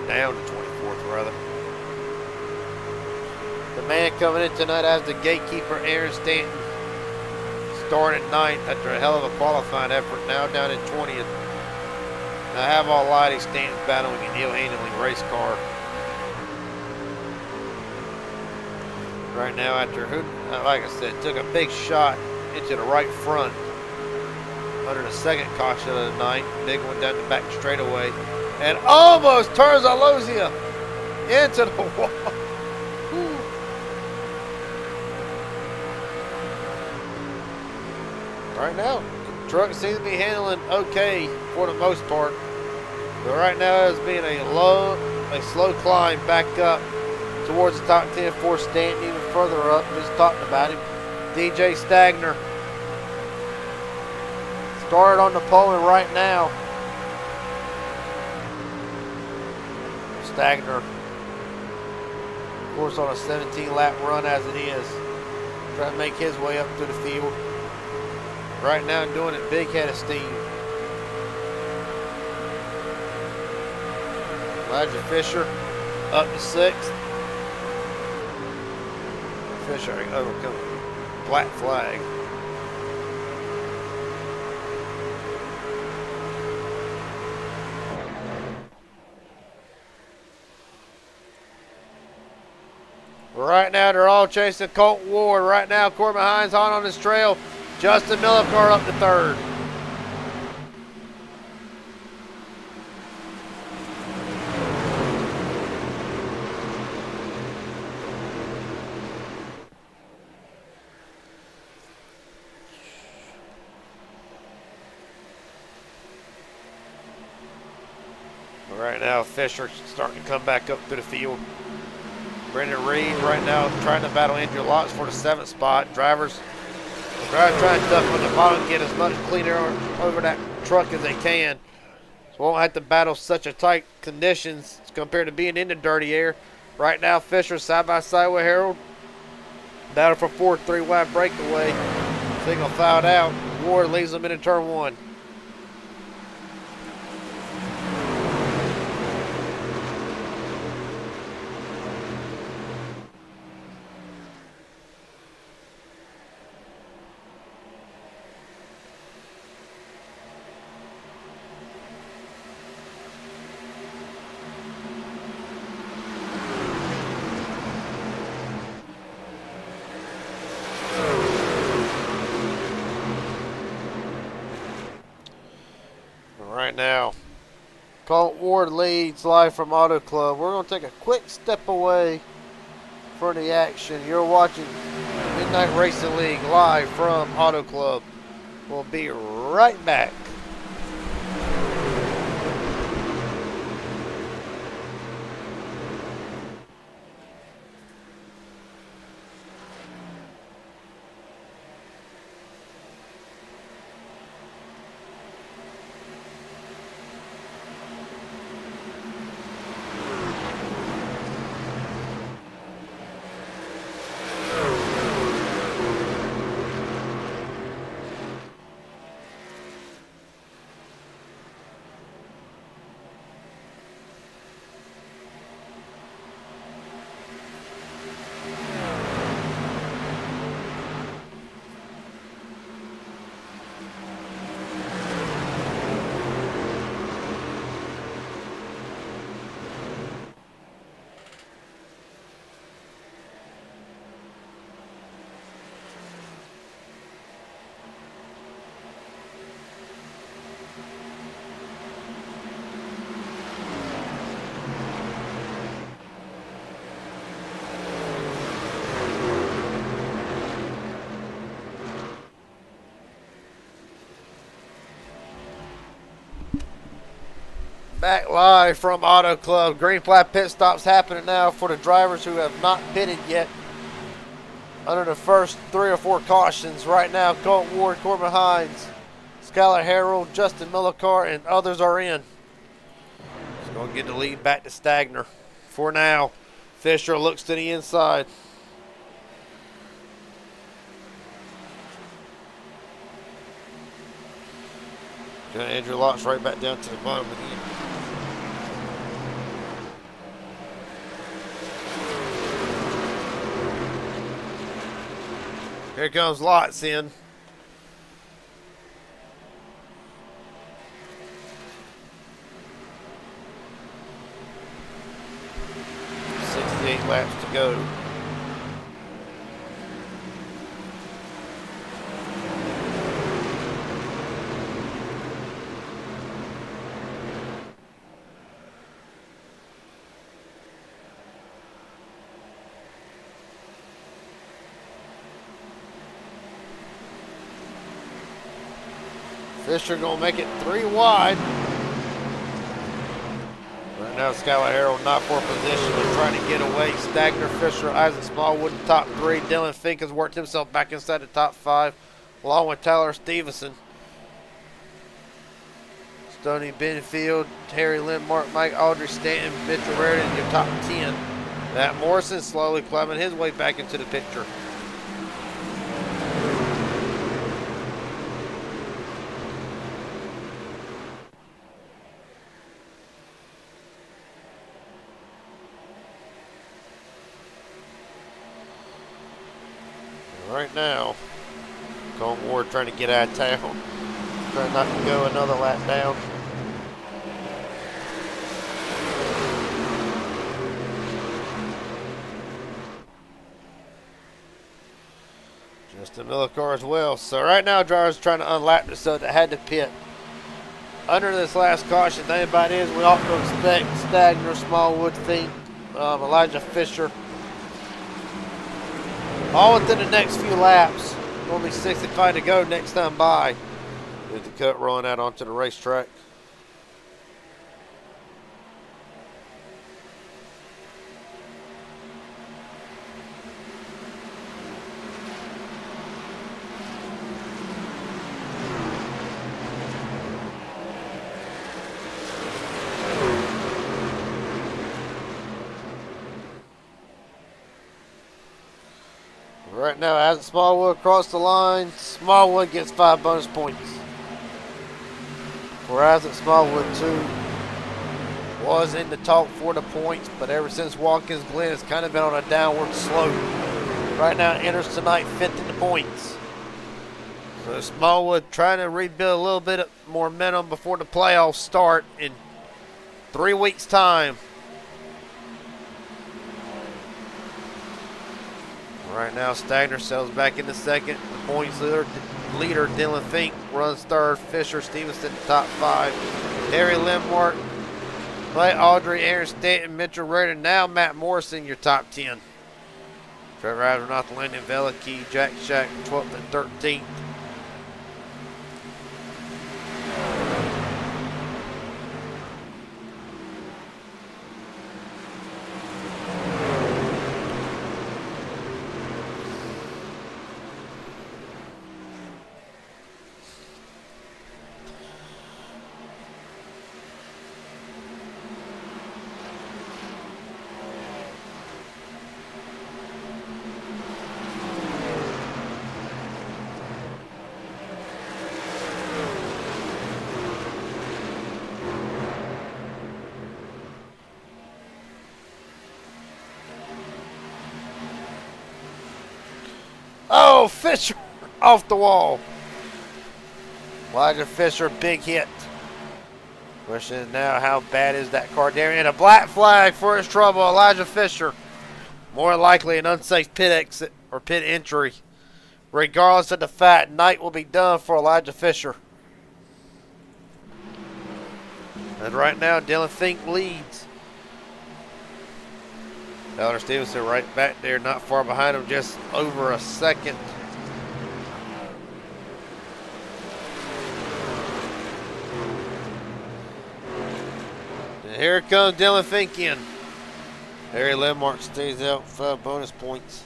Down to 24th, rather. The man coming in tonight as the gatekeeper, Aaron Stanton, started 9th after a hell of a qualifying effort, now down in 20th. Now, have all lighty Stanton battling a Neil Handling race car. Right now, after, like I said, took a big shot into the right front under the second caution of the night. Big one down the back straightaway. And almost turns Alozia into the wall. Whew. Right now, truck seems to be handling okay for the most part. But right now it's being a slow climb back up towards the top 10 for Stanton, even further up. Just talking about him. DJ Stagner started on the pole, and right now Stagner course, on a 17-lap run as it is. Trying to make his way up to the field. Right now, doing it big head of steam. Elijah Fisher up to 6th. Fisher overcome black flag. Right now, they're all chasing Colt Ward. Right now, Corbin Hines on his trail. Justin Millicar up to 3rd. Right now, Fisher starting to come back up to the field. Brendan Reed right now trying to battle Andrew Lotz for the 7th spot. Drivers trying to duck on the bottom, get as much clean air over that truck as they can. So won't have to battle such a tight conditions compared to being in the dirty air. Right now, Fisher side by side with Harold. Battle for 4th, 3-wide breakaway. Signal fouled out. Ward leaves them in turn 1. Right now, Colt Ward leads live from Auto Club. We're going to take a quick step away from the action. You're watching Midnight Racing League live from Auto Club. We'll be right back. Back live from Auto Club. Green flag pit stops happening now for the drivers who have not pitted yet. Under the first 3 or 4 cautions right now, Colt Ward, Corbin Hines, Skylar Harrell, Justin Millicar, and others are in. He's going to get the lead back to Stagner. For now, Fisher looks to the inside. Andrew Lotz right back down to the bottom again. Here comes Lotz in. Laps to go. Fisher gonna make it 3 wide. Right now, Skylar Harrell not for position. They're trying to get away. Stagner, Fisher, Isaac Smallwood in top 3. Dylan Fink has worked himself back inside the top 5, along with Tyler Stevenson. Stoney Benfield, Terry Lindmark, Mike Aldridge, Stanton, Mitchell Raritan in your top 10. Matt Morrison slowly climbing his way back into the picture. Right now, Colton Ward trying to get out of town. Trying not to go another lap down. Justin Miller car as well. So right now, drivers trying to unlap this, so they had to pit. Under this last caution, the thing about it is we ought to expect Stagner, Smallwood, Fink, Elijah Fisher. All within the next few laps. Only 65 to go next time by. With the cut rolling out onto the racetrack. Right now, as Smallwood across the line, Smallwood gets 5 bonus points. Whereas at Smallwood 2 was in the talk for the points, but ever since Watkins Glen has kind of been on a downward slope. Right now, it enters tonight 5th in the points. So Smallwood trying to rebuild a little bit of momentum before the playoffs start in 3 weeks' time. Right now, Stagner sells back into second. The points leader Dylan Fink runs third. Fisher Stevenson top 5. Harry Limmark, Clay Audrey, Aaron Stanton, Mitchell Reardon. Now Matt Morrison, your top 10. Trevor Abernathy, Landon Velikey, Jack Shack, 12th and 13th. Oh, Fisher off the wall. Elijah Fisher, big hit. Question is now, how bad is that car? And a black flag for his trouble, Elijah Fisher. More likely an unsafe pit exit or pit entry. Regardless of the fact, night will be done for Elijah Fisher. And right now, Dylan Fink leads. Elder Stevenson right back there, not far behind him, just over a second. And here comes Dylan Fink in. Harry Limmark stays out 5 bonus points.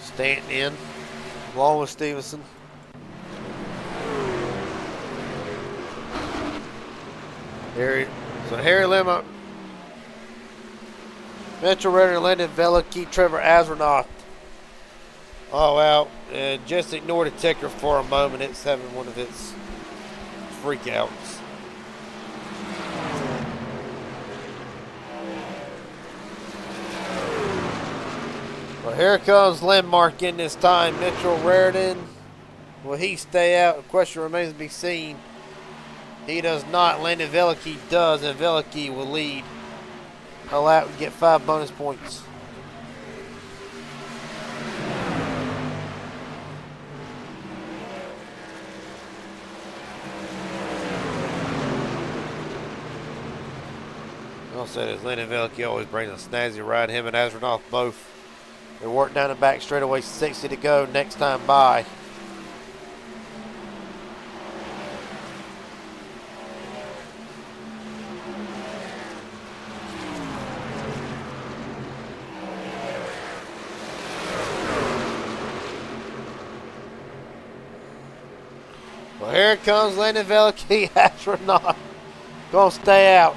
Stanton in, along with Stevenson. Harry Limmark, Mitchell Redder, Landon Velikey, Trevor Abernathy. Oh, wow. Just ignore the ticker for a moment. It's having one of its freakouts. Well, here comes Limmark in this time. Mitchell Reardon, will he stay out? The question remains to be seen. He does not. Landon Velikey does, and Velikey will lead a lap and get 5 bonus points. I'll say this, Landon Velikey always brings a snazzy ride. Him and Abernathy both. They work down the back straightaway, 60 to go next time by. Well, here comes Landon Velike. Astronaut gonna stay out.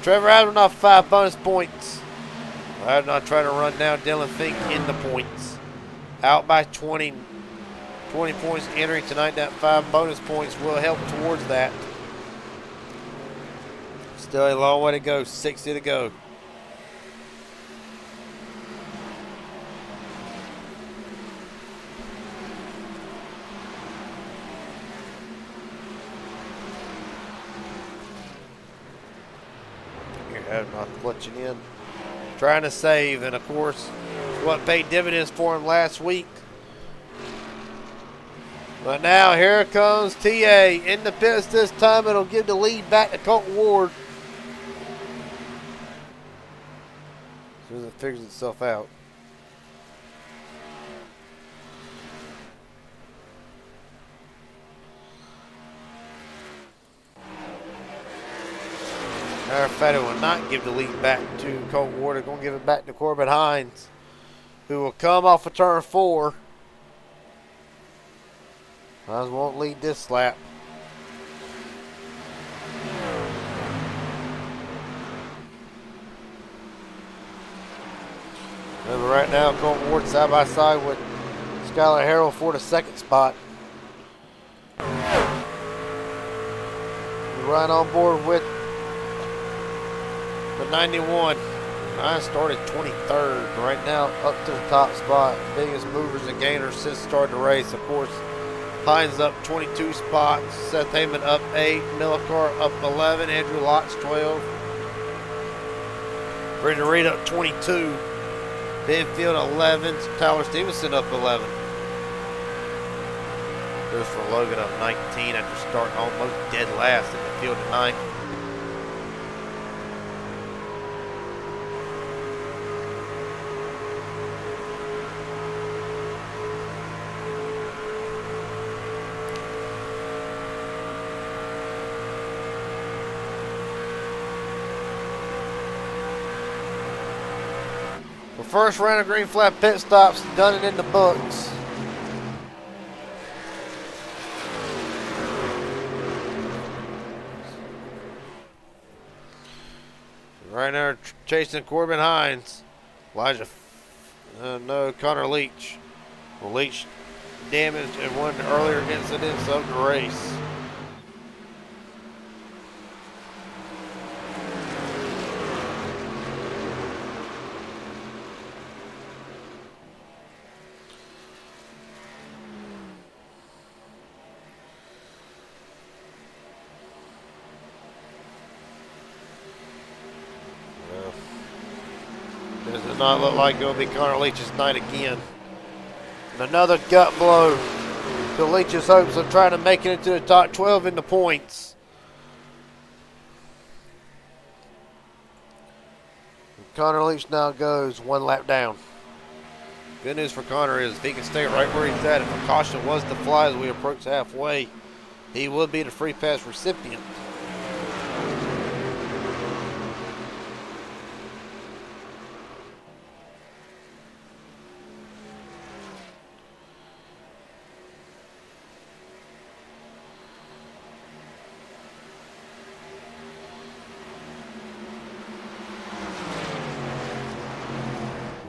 Trevor Astronaut 5 bonus points. Astronaut trying to run down Dylan Fink in the points. Out by 20 points entering tonight. That 5 bonus points will help towards that. Still a long way to go. 60 to go. Not clutching in, trying to save, and of course, what paid dividends for him last week. But now here comes TA in the pits this time. It'll give the lead back to Colton Ward as soon as it figures itself out. Matter of fact, it will not give the lead back to Colton Ward. They're going to give it back to Corbin Hines, who will come off of turn 4. Hines won't lead this lap. But right now, Colton Ward side by side with Skylar Harrell for the 2nd spot. Right on board with the 91. I started 23rd. Right now, up to the top spot. Biggest movers and gainers since started the race. Of course, Hines up 22 spots. Seth Heyman up 8. Millicar up 11. Andrew Lotz 12. Brendan Reed up 22. Benfield 11. Tyler Stevenson up 11. Christopher Logan up 19 after starting almost dead last in the field tonight. The first round of green flag pit stops done it in the books. Right now, chasing Corbin Hines. Elijah, no, Connor Leach. Well, Leach damaged in one of the earlier incidents of the race. Does not look like it'll be Connor Leach's night again. And another gut blow to Leach's hopes of trying to make it into the top 12 in the points. And Connor Leach now goes 1 lap down. Good news for Connor is if he can stay right where he's at, if a caution was to fly as we approach halfway, he will be the free pass recipient.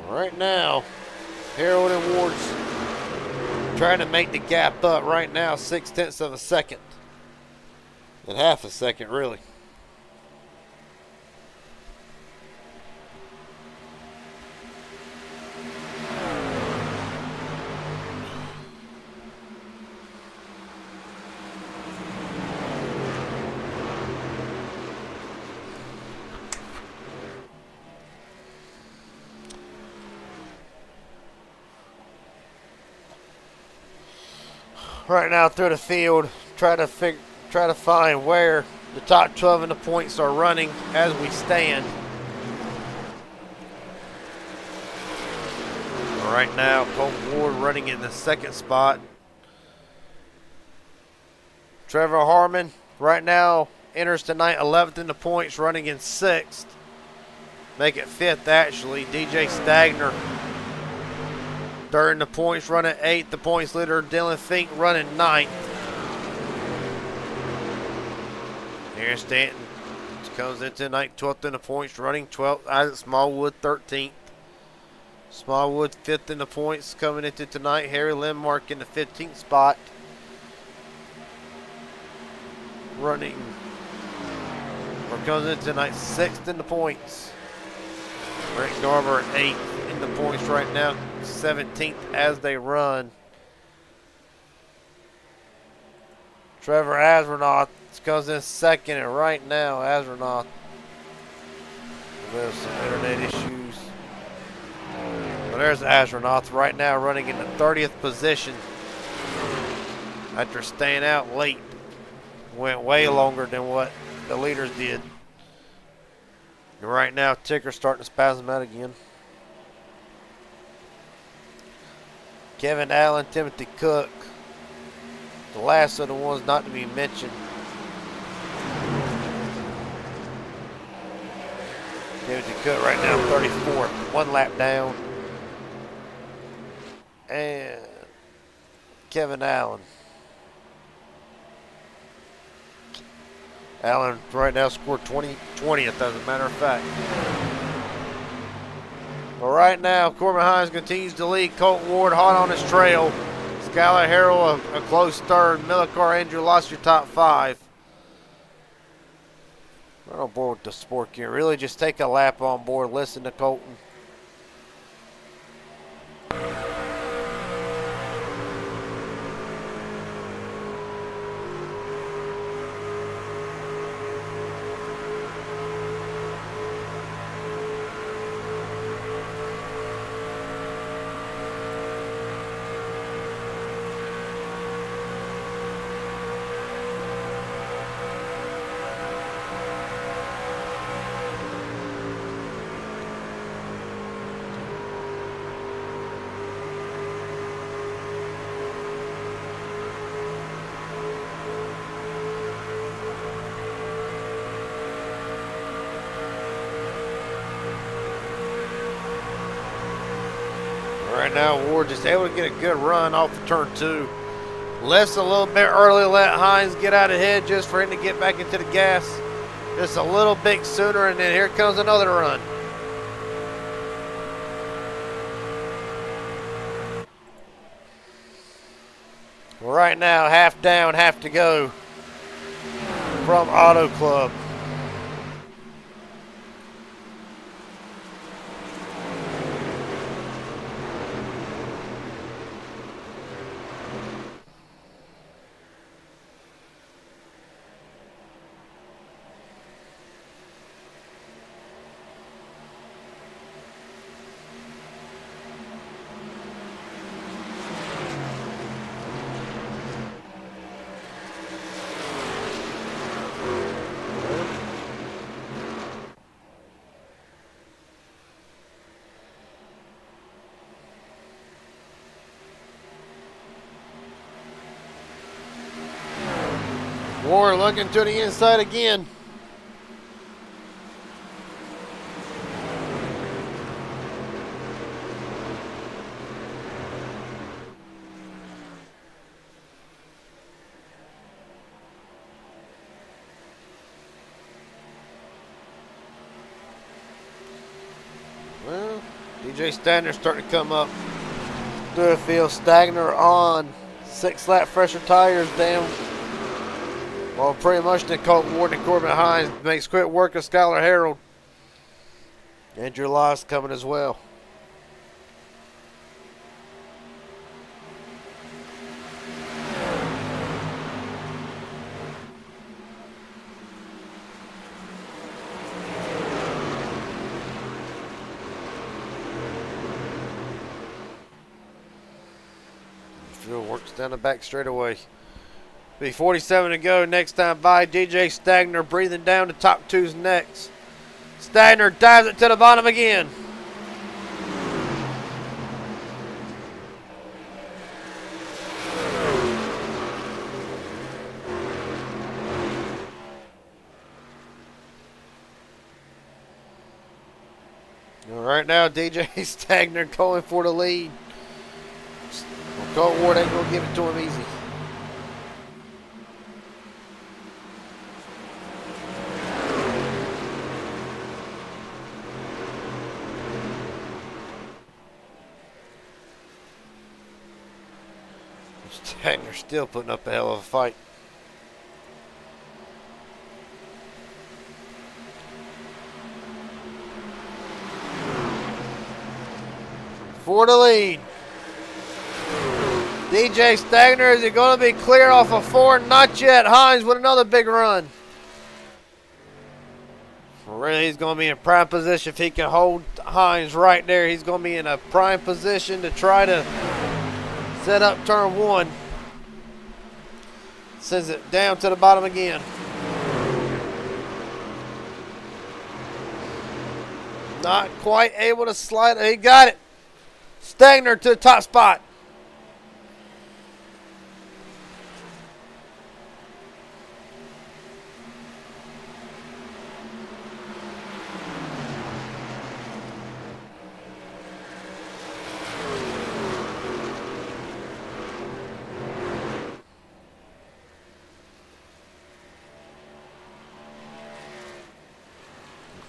Right now, Harold and Ward's trying to make the gap up right now, 0.6 of a second. And half a second, really. Right now through the field, try to find where the top 12 in the points are running as we stand. Right now, Colton Ward running in the 2nd spot. Trevor Harmon right now enters tonight 11th in the points, running in 6th. Make it 5th actually. DJ Stagner 3rd in the points, running 8th. The points leader Dylan Fink running 9th. Aaron Stanton comes in tonight 12th in the points, running 12th. Isaac Smallwood 13th. Smallwood 5th in the points coming into tonight. Harry Lindmark in the 15th spot. Running, or comes in tonight 6th in the points. Rick Garber 8th in the points right now, 17th as they run. Trevor Asronoff comes in 2nd, and right now Asronoff, there's some internet issues. But there's Astronaut right now running in the 30th position after staying out late. Went way longer than what the leaders did. And right now, ticker's starting to spasm out again. Kevin Allen, Timothy Cook, the last of the ones not to be mentioned. Timothy Cook right now 34th, 1 lap down. And Kevin Allen. Allen right now scored 20th as a matter of fact. But right now, Corbin Hines continues to lead. Colton Ward hot on his trail. Skylar Harrell a close third. Millikar Andrew lost your top 5. Right on board with the sport gear. Really just take a lap on board. Listen to Colton. Right now, Ward just able to get a good run off of turn 2. Lifts a little bit early, let Hines get out ahead just for him to get back into the gas just a little bit sooner, and then here comes another run. Right now, half down, half to go from Auto Club. Ward looking to the inside again. Well, DJ Stagner starting to come up through the field. Stagner on 6 lap fresher tires down. Well, pretty much the Colton Ward and Corbin Hines makes quick work of Skylar Harold. Andrew Loss coming as well. Field works down the back straightaway. Be 47 to go next time by. DJ Stagner breathing down the top 2's next. Stagner dives it to the bottom again. All right now, DJ Stagner going for the lead. Colt Ward ain't going to give it to him easy. Stagner still putting up a hell of a fight. For the lead. DJ Stagner, is it going to be clear off of 4? Not yet. Hines with another big run. Really, he's going to be in prime position. If he can hold Hines right there, he's going to be in a prime position to try to set up turn 1. Sends it down to the bottom again. Not quite able to slide. He got it. Stagner to the top spot.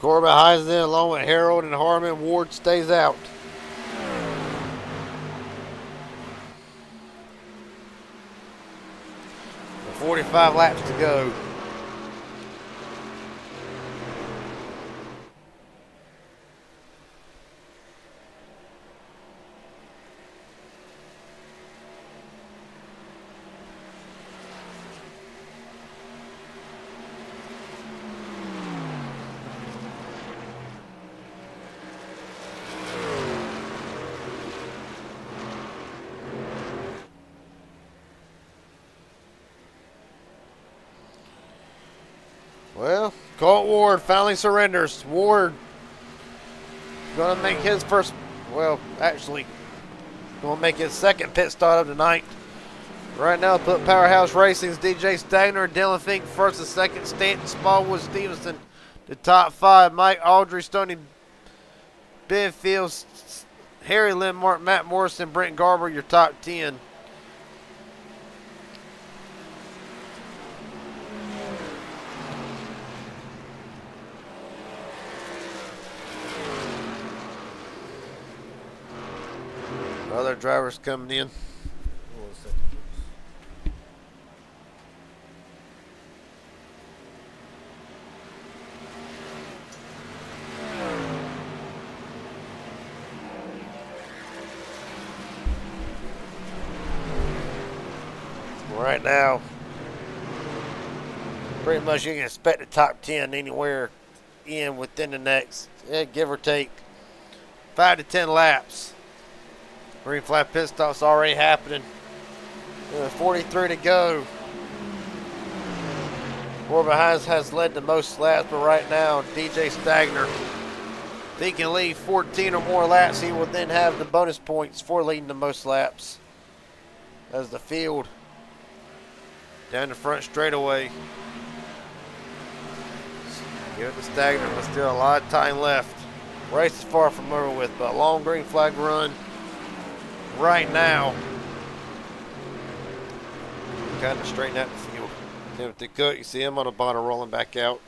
Corbin Hines in along with Harold and Harmon. Ward stays out. With 45 laps to go. Well, Colt Ward finally surrenders. Ward going to make his first, well, actually, going to make his second pit stop of the night. Right now, put Powerhouse Racing's DJ Stagner, Dylan Fink first and second, Stanton, Smallwood, Stevenson, the top 5. Mike Aldridge, Stoney Benfield, Harry Lindmark, Matt Morrison, Brent Garber, your top 10. Other drivers coming in. Right now, pretty much you can expect the top 10 anywhere in within the next, give or take, 5 to 10 laps. Green flag pit stop's already happening. 43 to go. Corbin Hines has led the most laps, but right now, DJ Stagner, if he can lead 14 or more laps, he will then have the bonus points for leading the most laps. As the field down the front straightaway. Give it to Stagner, but still a lot of time left. Race is far from over with, but a long green flag run right now. Kind of straighten out the field. Timothy Cook, you see him on the bottom rolling back out.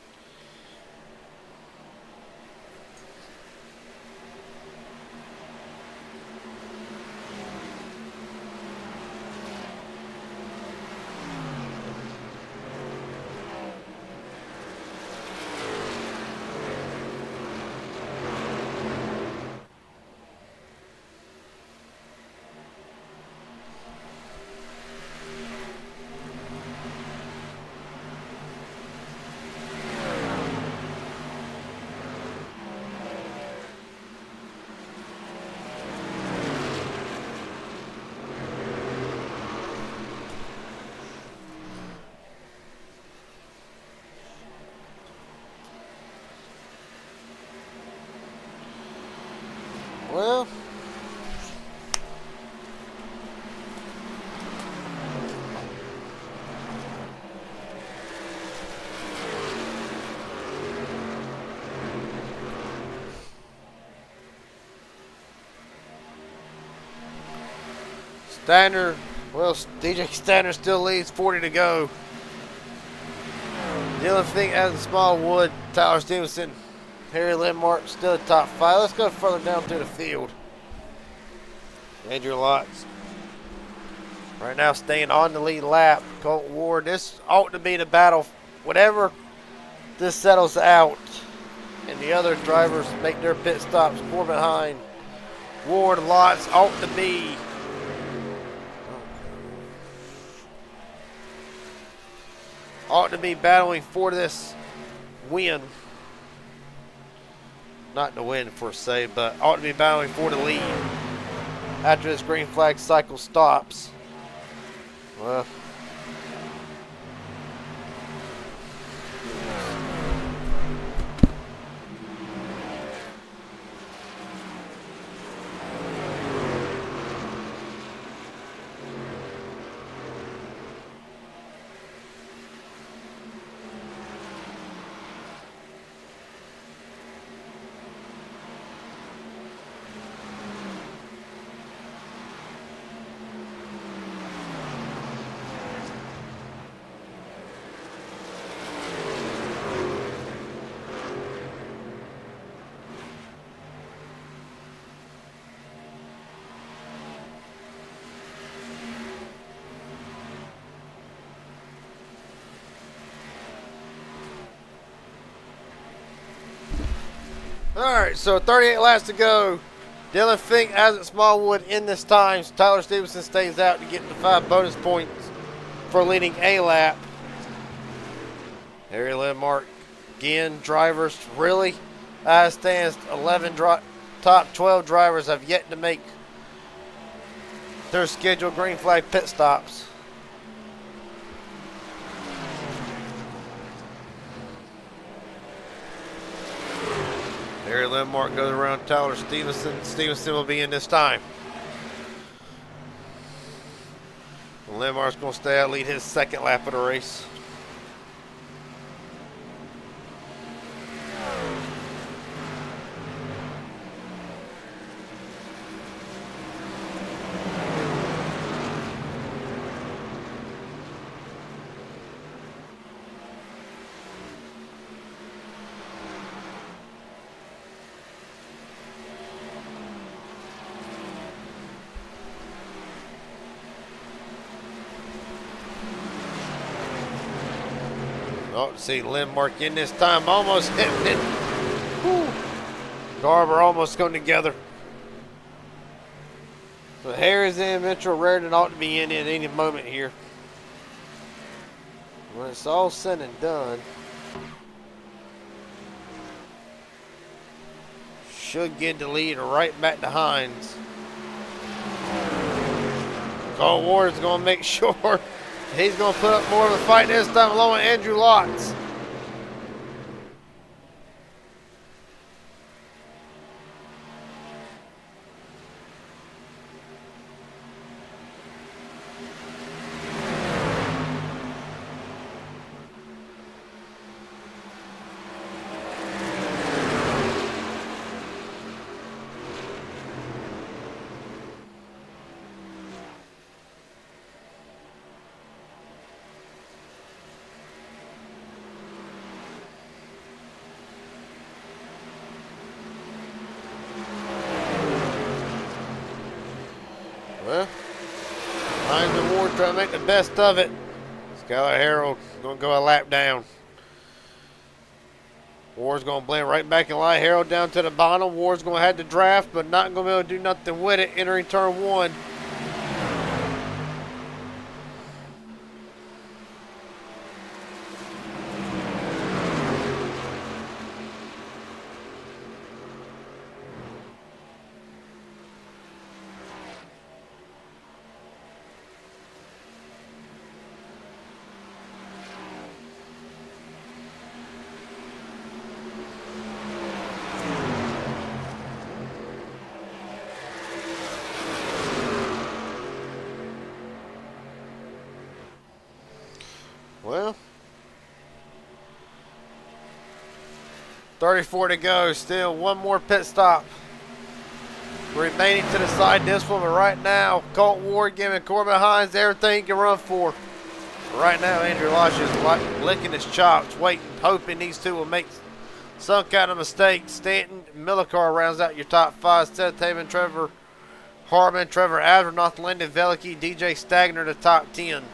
Well, Stagner, well, DJ Stagner still leads, 40 to go. Dylan Fink has a small wood. Tyler Stevenson, Harry Lindmark still the top 5. Let's go further down through the field. Andrew Lotz. Right now, staying on the lead lap. Colt Ward. This ought to be the battle. Whatever this settles out, and the other drivers make their pit stops. Corbin behind. Ward, Lots ought to be. Ought to be battling for this win. Not the win per se, but ought to be battling for the lead after this green flag cycle stops. Well, alright, so 38 laps to go. Dylan Fink, Isaac Smallwood in this time. Tyler Stevenson stays out to get the 5 bonus points for leading a lap. Harry Landmark again. Drivers really, as stands, 11 top 12 drivers have yet to make their scheduled green flag pit stops. Harry Landmark goes around Tyler Stevenson. Stevenson will be in this time. Landmark's going to stay out, lead his second lap of the race. Oh, see Landmark in this time, almost hitting it. Whew. Garber almost going together. So Harris in, Mitchell Raritan ought to be in at any moment here. When it's all said and done, should get the lead right back to Hines. Cole Ward's going to make sure he's going to put up more of a fight this time along with Andrew Lotz. Well, Hines and Ward trying to make the best of it. Skylar Harrell going to go a lap down. Ward's going to blend right back in line. Harrell down to the bottom. Ward's going to have the draft, but not going to be able to do nothing with it entering turn 1. Well, 34 to go. Still one more pit stop remaining to decide this one. But right now, Colt Ward giving Corbin Hines everything he can run for. Right now, Andrew Losh is licking his chops, waiting, hoping these two will make some kind of mistake. Stanton, Millicar rounds out your top 5. Seth Taven, Trevor Harmon, Trevor Abdernoth, Lyndon Velicky, DJ Stagner to top 10.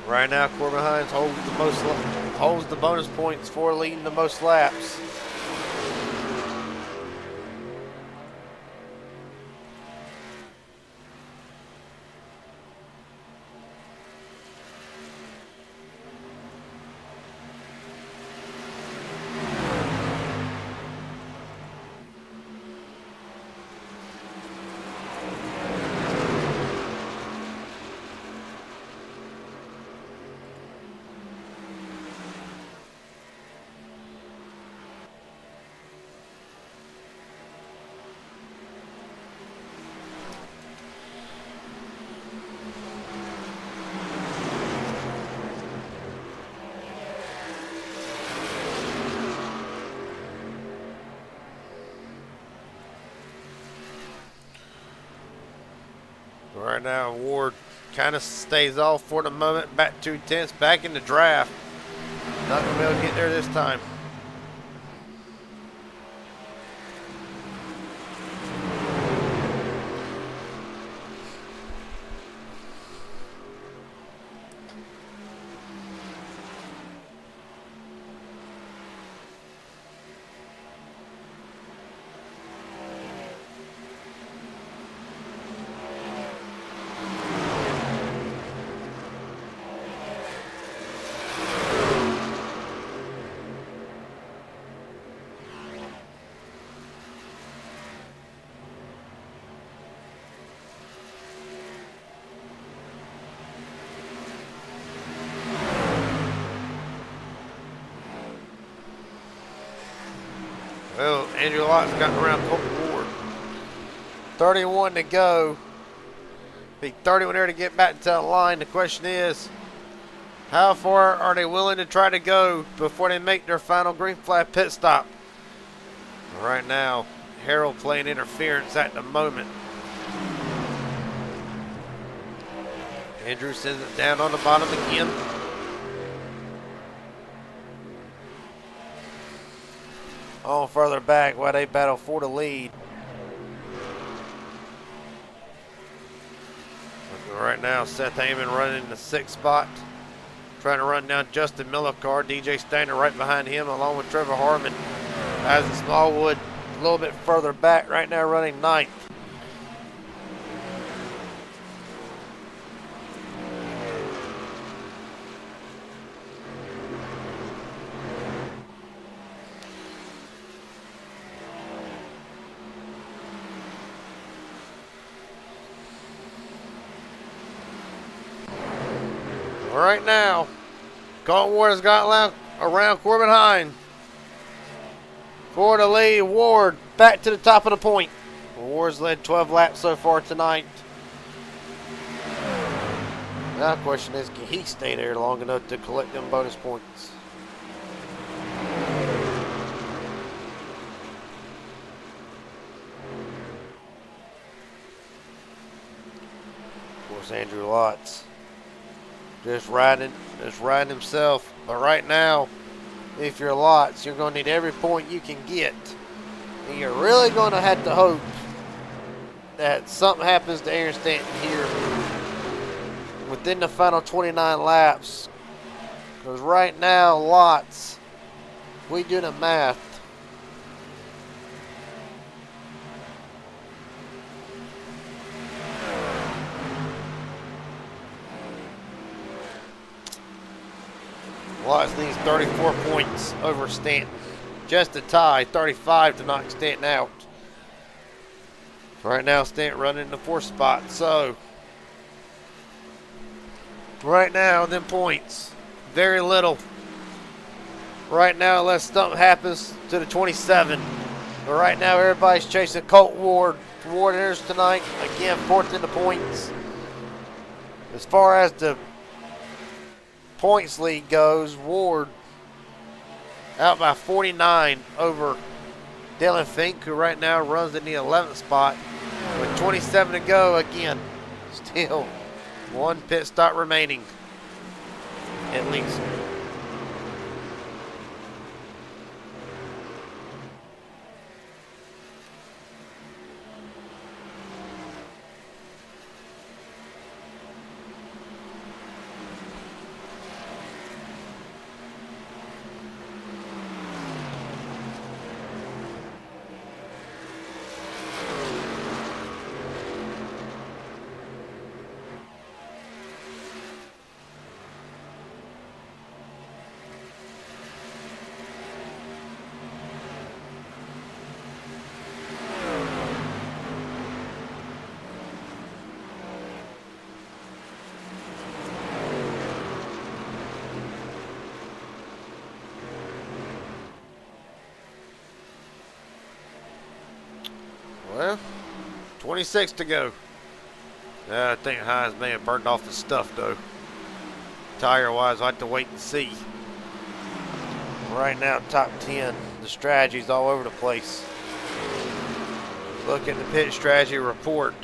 Right now, Corbin Hines holds the bonus points for leading the most laps. Right now, Ward kind of stays off for the moment. Back 2/10, back in the draft. Not going to be able to get there this time. Well, Andrew Lott's gotten around Colton Ward. 31 to go. Be 31 there to get back to the line. The question is, how far are they willing to try to go before they make their final green flag pit stop? Right now, Harold playing interference at the moment. Andrew sends it down on the bottom again. On further back while they battle for the lead. Right now, Seth Heyman running in the 6th spot. Trying to run down Justin Millicar. DJ Stainer right behind him along with Trevor Harmon. Isaac Smallwood a little bit further back right now running 9th. Right now, Colton Ward has got around Corbin Hine for the lead. Ward back to the top of the point. Ward's led 12 laps so far tonight. Now the question is, can he stay there long enough to collect them bonus points? Of course, Andrew Lotz just riding himself. But right now, if you're Lots, you're going to need every point you can get. And you're really going to have to hope that something happens to Aaron Stanton here within the final 29 laps. Because right now, Lots, if we do the math, Lots needs 34 points over Stanton. Just a tie, 35 to knock Stanton out. Right now, Stanton running in the 4th spot. So, right now, them points, very little. Right now, unless something happens to the 27. But right now, everybody's chasing Colt Ward. Ward enters tonight, again, 4th in the points. As far as the points lead goes, Ward out by 49 over Dylan Fink, who right now runs in the 11th spot. With 27 to go, again, still one pit stop remaining, at least. Well, 26 to go. I think Hines may have burned off his stuff, though. Tire-wise, I'll have to wait and see. Right now, top 10. The strategy's all over the place. Look at the pit strategy report.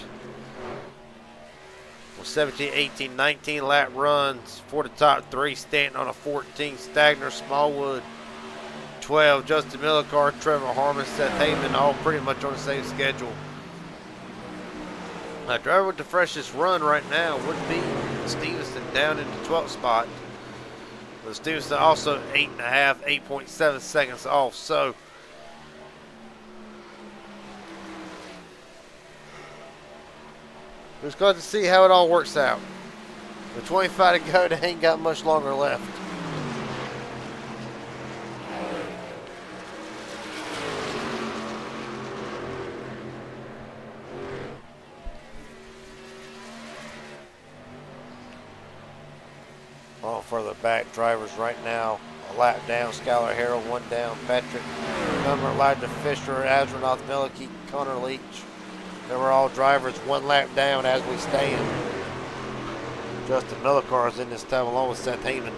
With 17, 18, 19 lap runs for the top 3. Stanton on a 14. Stagner, Smallwood, 12. Justin Millicar, Trevor Harmon, Seth Heyman, all pretty much on the same schedule. Now, driver with the freshest run right now would be Stevenson down in the 12th spot. But Stevenson also 8.5, 8.7 seconds off. So, we're just going to see how it all works out. With 25 to go, they ain't got much longer left. All further back, drivers right now, a lap down. Skylar Harrell, 1 down. Patrick Number, Elijah Fisher, Astronaut Millicky, Connor Leach. They were all drivers 1 lap down as we stand. Justin Millicar is in this time along with Seth Heyman.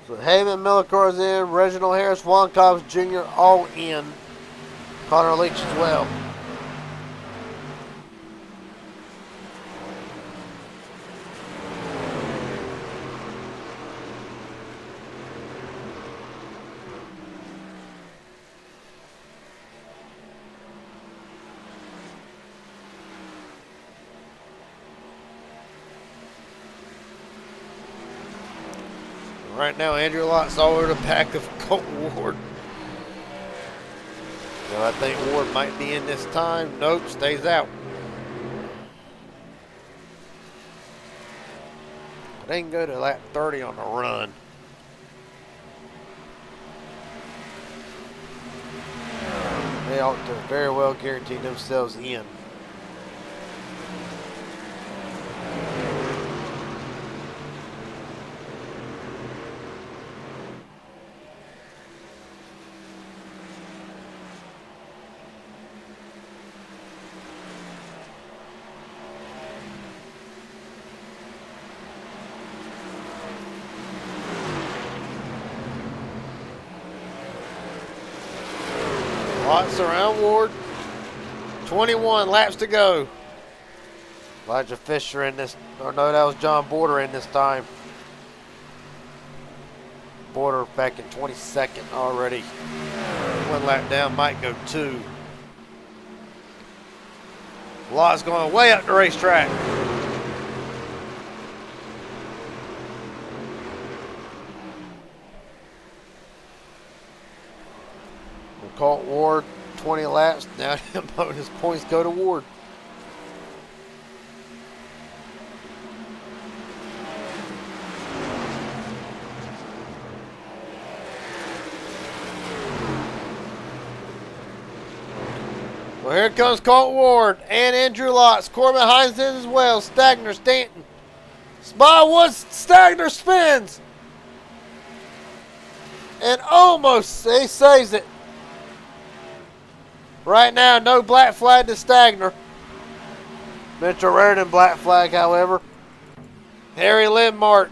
So Heyman, Millicar's in, Reginald Harris, Juan Cobbs Jr. all in. Connor Leach as well. Right now, Andrew Lott's all over the back of Colt Ward. So I think Ward might be in this time. Nope, stays out. They can go to lap 30 on the run. They ought to very well guarantee themselves in. Lots around Ward. 21 laps to go. Elijah Fisher in this, or no, that was John Border in this time. Border back in 22nd already. 1 lap down, might go 2. Lott's going way up the racetrack. Colt Ward, 20 laps. Now bonus points go to Ward. Well, here comes Colt Ward and Andrew Lotz. Corbin Hines in as well. Stagner, Stanton. Smallwood, Stagner spins. And almost, he saves it. Right now, no black flag to Stagner. Mitchell Raritan black flag, however. Harry Lindmark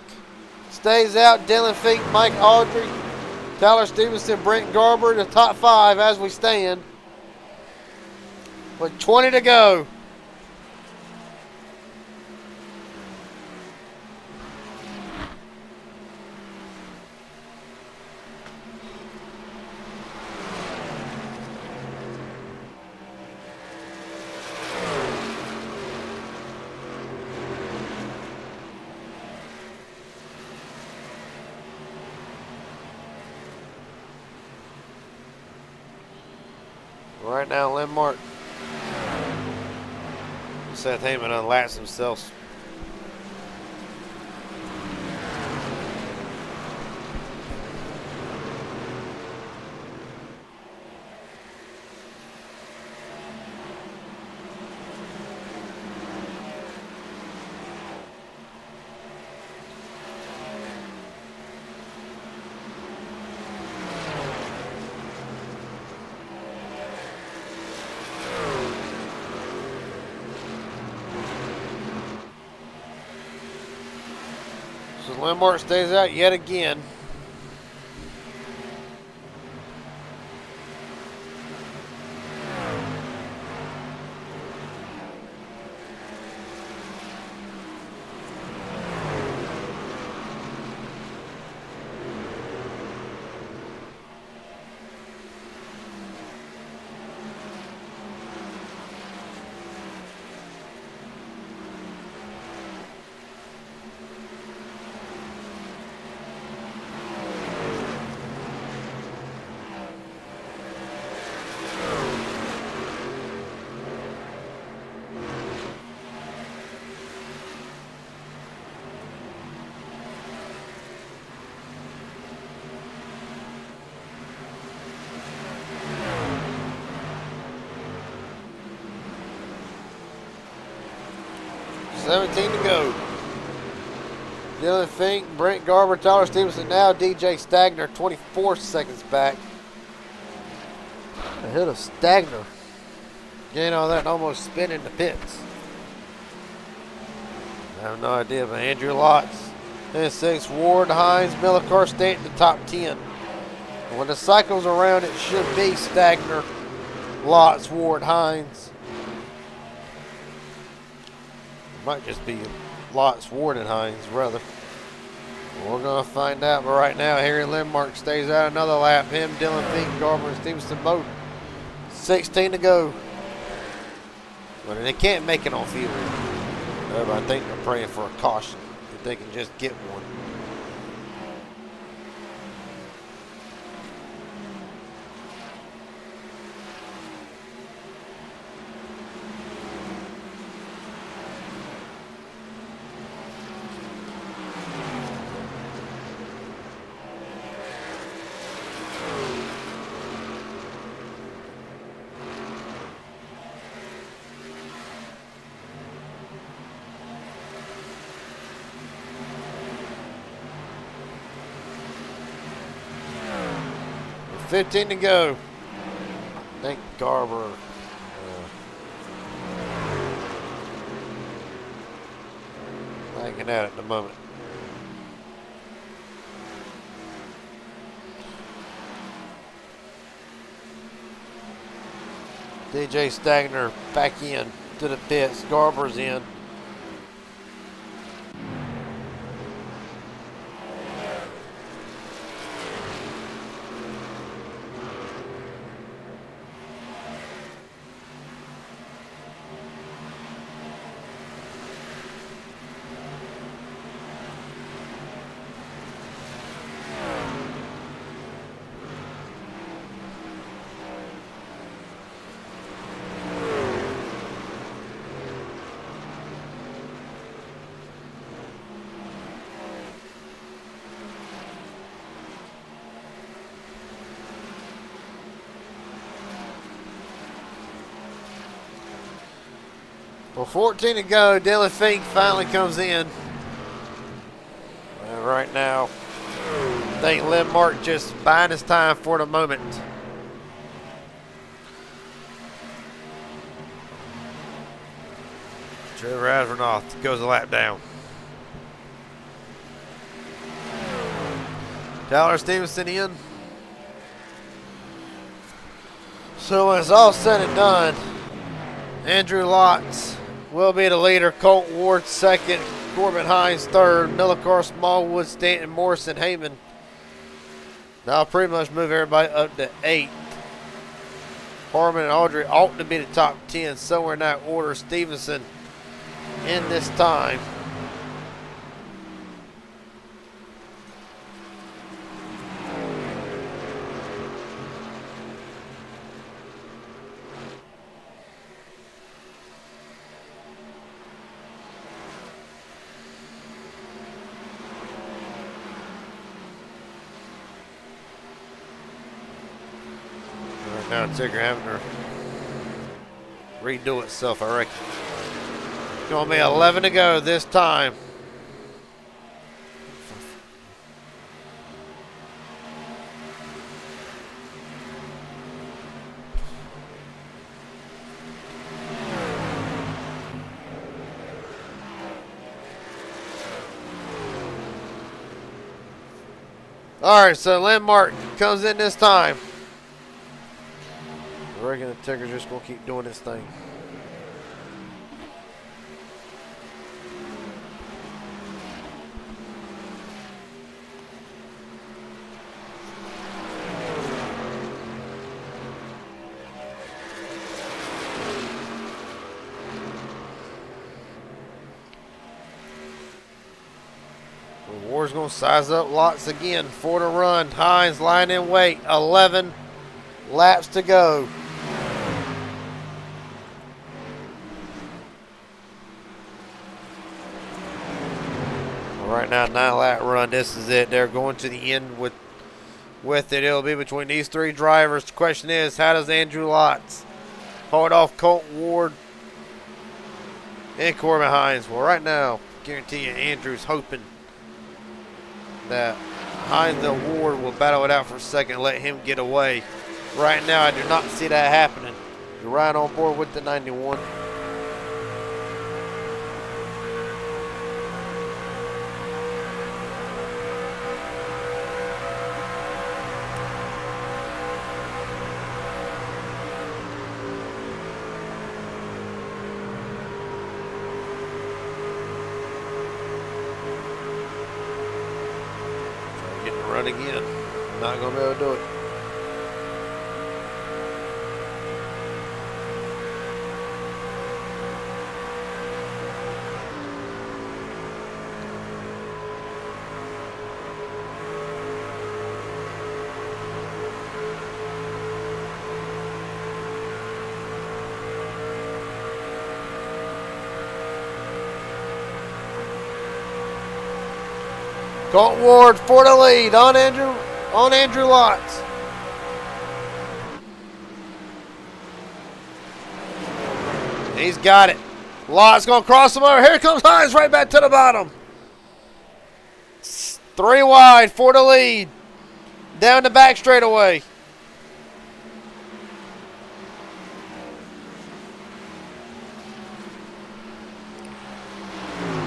stays out. Dylan Fink, Mike Audrey, Tyler Stevenson, Brent Garber, the top 5 as we stand. With 20 to go. Right now, Lindmark. Seth Heyman unlatched himself So Landmark stays out yet again. $17 to go. Dylan Fink, Brent Garber, Tyler Stevenson now. DJ Stagner 24 seconds back. Ahead of Stagner. Gain all that and almost spin in the pits. I have no idea, but Andrew Lotz in 6th. Ward, Hines, Millicar stay in the top 10. And when the cycle's around, it should be Stagner, Lotz, Ward, Hines. Might just be Lotz, Ward, and Hines, rather. We're going to find out, but right now, Harry Lindmark stays out another lap. Him, Dylan Fink, Garber, and Stevenson both. 16 to go. But they can't make it on field. I think they're praying for a caution if they can just get one. With 15 to go. I think Garber hanging out at the moment. DJ Stagner back in to the pits. Garber's in. Well, 14 to go. Dylan Fink finally comes in. And right now, I think Lindmark just buying his time for the moment. Trevor Asronoff goes a lap down. Tyler Stevenson in. So when it's all said and done, Andrew Lotz will be the leader. Colt Ward second. Corbin Hines third. Millicar, Smallwood, Stanton, Morrison, Heyman. Now pretty much move everybody up to 8th. Harmon and Audrey ought to be the top 10. Somewhere in that order. Stevenson in this time. Now Tigger having to redo itself, I reckon. It's going to be 11 to go this time. All right, so Landmark comes in this time. I reckon the Tigger's just going to keep doing this thing. Ward's going to size up lots again for the run. Hines lying in wait. 11 laps to go. Right now, 9-lap run. This is it. They're going to the end with it. It'll be between these three drivers. The question is, how does Andrew Lotz hold off Colton Ward and Corbin Hines? Well, right now, guarantee you, Andrew's hoping that Hines and Ward will battle it out for a second and let him get away. Right now, I do not see that happening. You're right on board with the 91. Run again. Not going to be able to do it. Colton Ward for the lead on Andrew Lotz. He's got it. Lotz going to cross him over. Here comes Hines right back to the bottom. 3 wide for the lead. Down the back straightaway.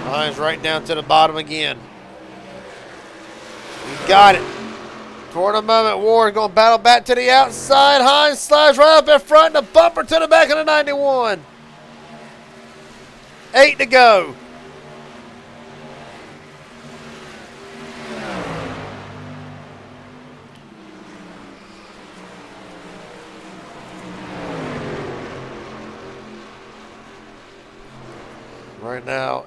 Hines right down to the bottom again. He got it. For the moment, Ward going to battle back to the outside. Hines slides right up in front and a bumper to the back of the 91. 8 to go. Right now,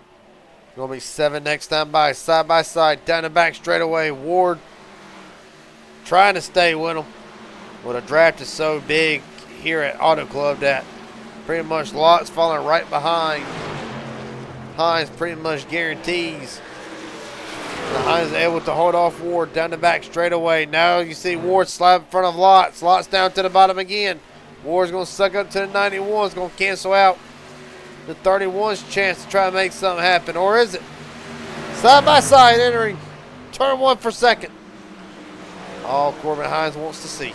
going to be 7 next time by side, down the back straightaway. Ward trying to stay with him. Well, the draft is so big here at Auto Club that pretty much Lot's falling right behind. Hines pretty much guarantees. And Hines is able to hold off Ward down the back straightaway. Now you see Ward slide in front of Lotz. Lot's down to the bottom again. Ward's going to suck up to the 91. It's going to cancel out the 31's chance to try to make something happen. Or is it? Side by side entering turn 1 for second. All Corbin Hines wants to see.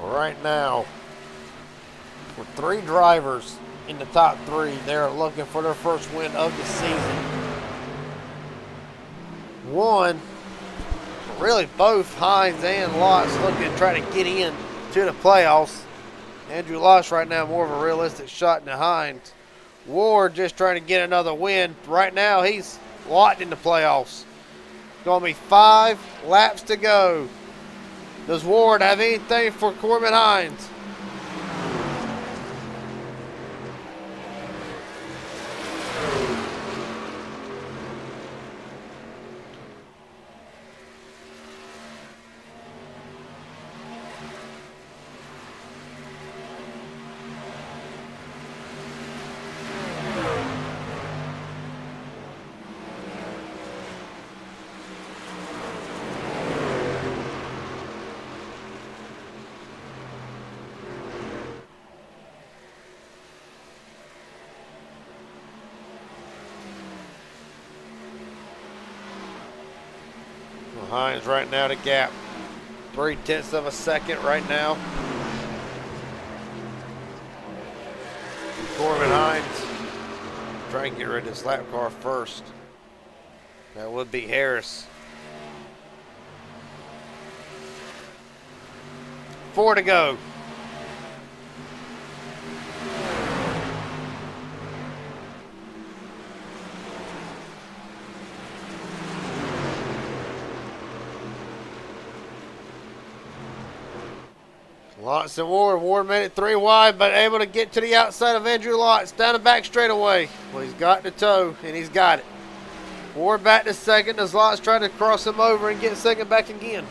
Right now, with 3 drivers in the top 3, they're looking for their first win of the season. One, really both Hines and Lotz looking to try to get in to the playoffs. Andrew Lotz right now more of a realistic shot than Hines. Ward just trying to get another win. Right now he's locked in the playoffs. Going to be 5 laps to go. Does Ward have anything for Corbin Hines? Hines right now to gap. 3/10 of a second right now. Corbin Hines trying to get rid of this lap car first. That would be Harris. 4 to go. Lotz and Ward. Ward made it 3 wide, but able to get to the outside of Andrew Lotz. Down the back straightaway. Well, he's got the toe, and he's got it. Ward back to second as Lotz trying to cross him over and get second back again.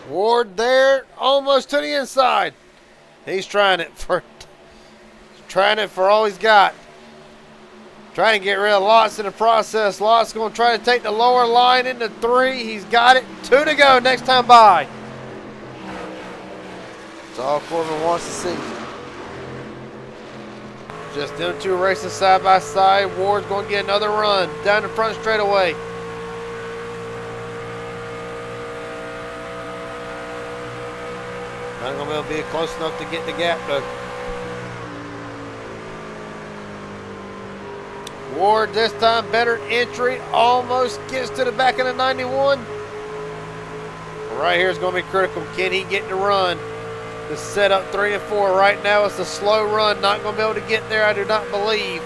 Ward there, almost to the inside. He's trying it for all he's got. Trying to get rid of Lotz in the process. Lotz going to try to take the lower line into 3. He's got it. 2 to go next time by. That's all Corbin wants to see. Just them 2 racing side by side. Ward's going to get another run down the front straightaway. Not going to be able to be close enough to get the gap though. Ward this time better entry. Almost gets to the back of the 91. Right here is going to be critical. Can he get the run to set up 3 and 4? Right now it's a slow run. Not going to be able to get there, I do not believe.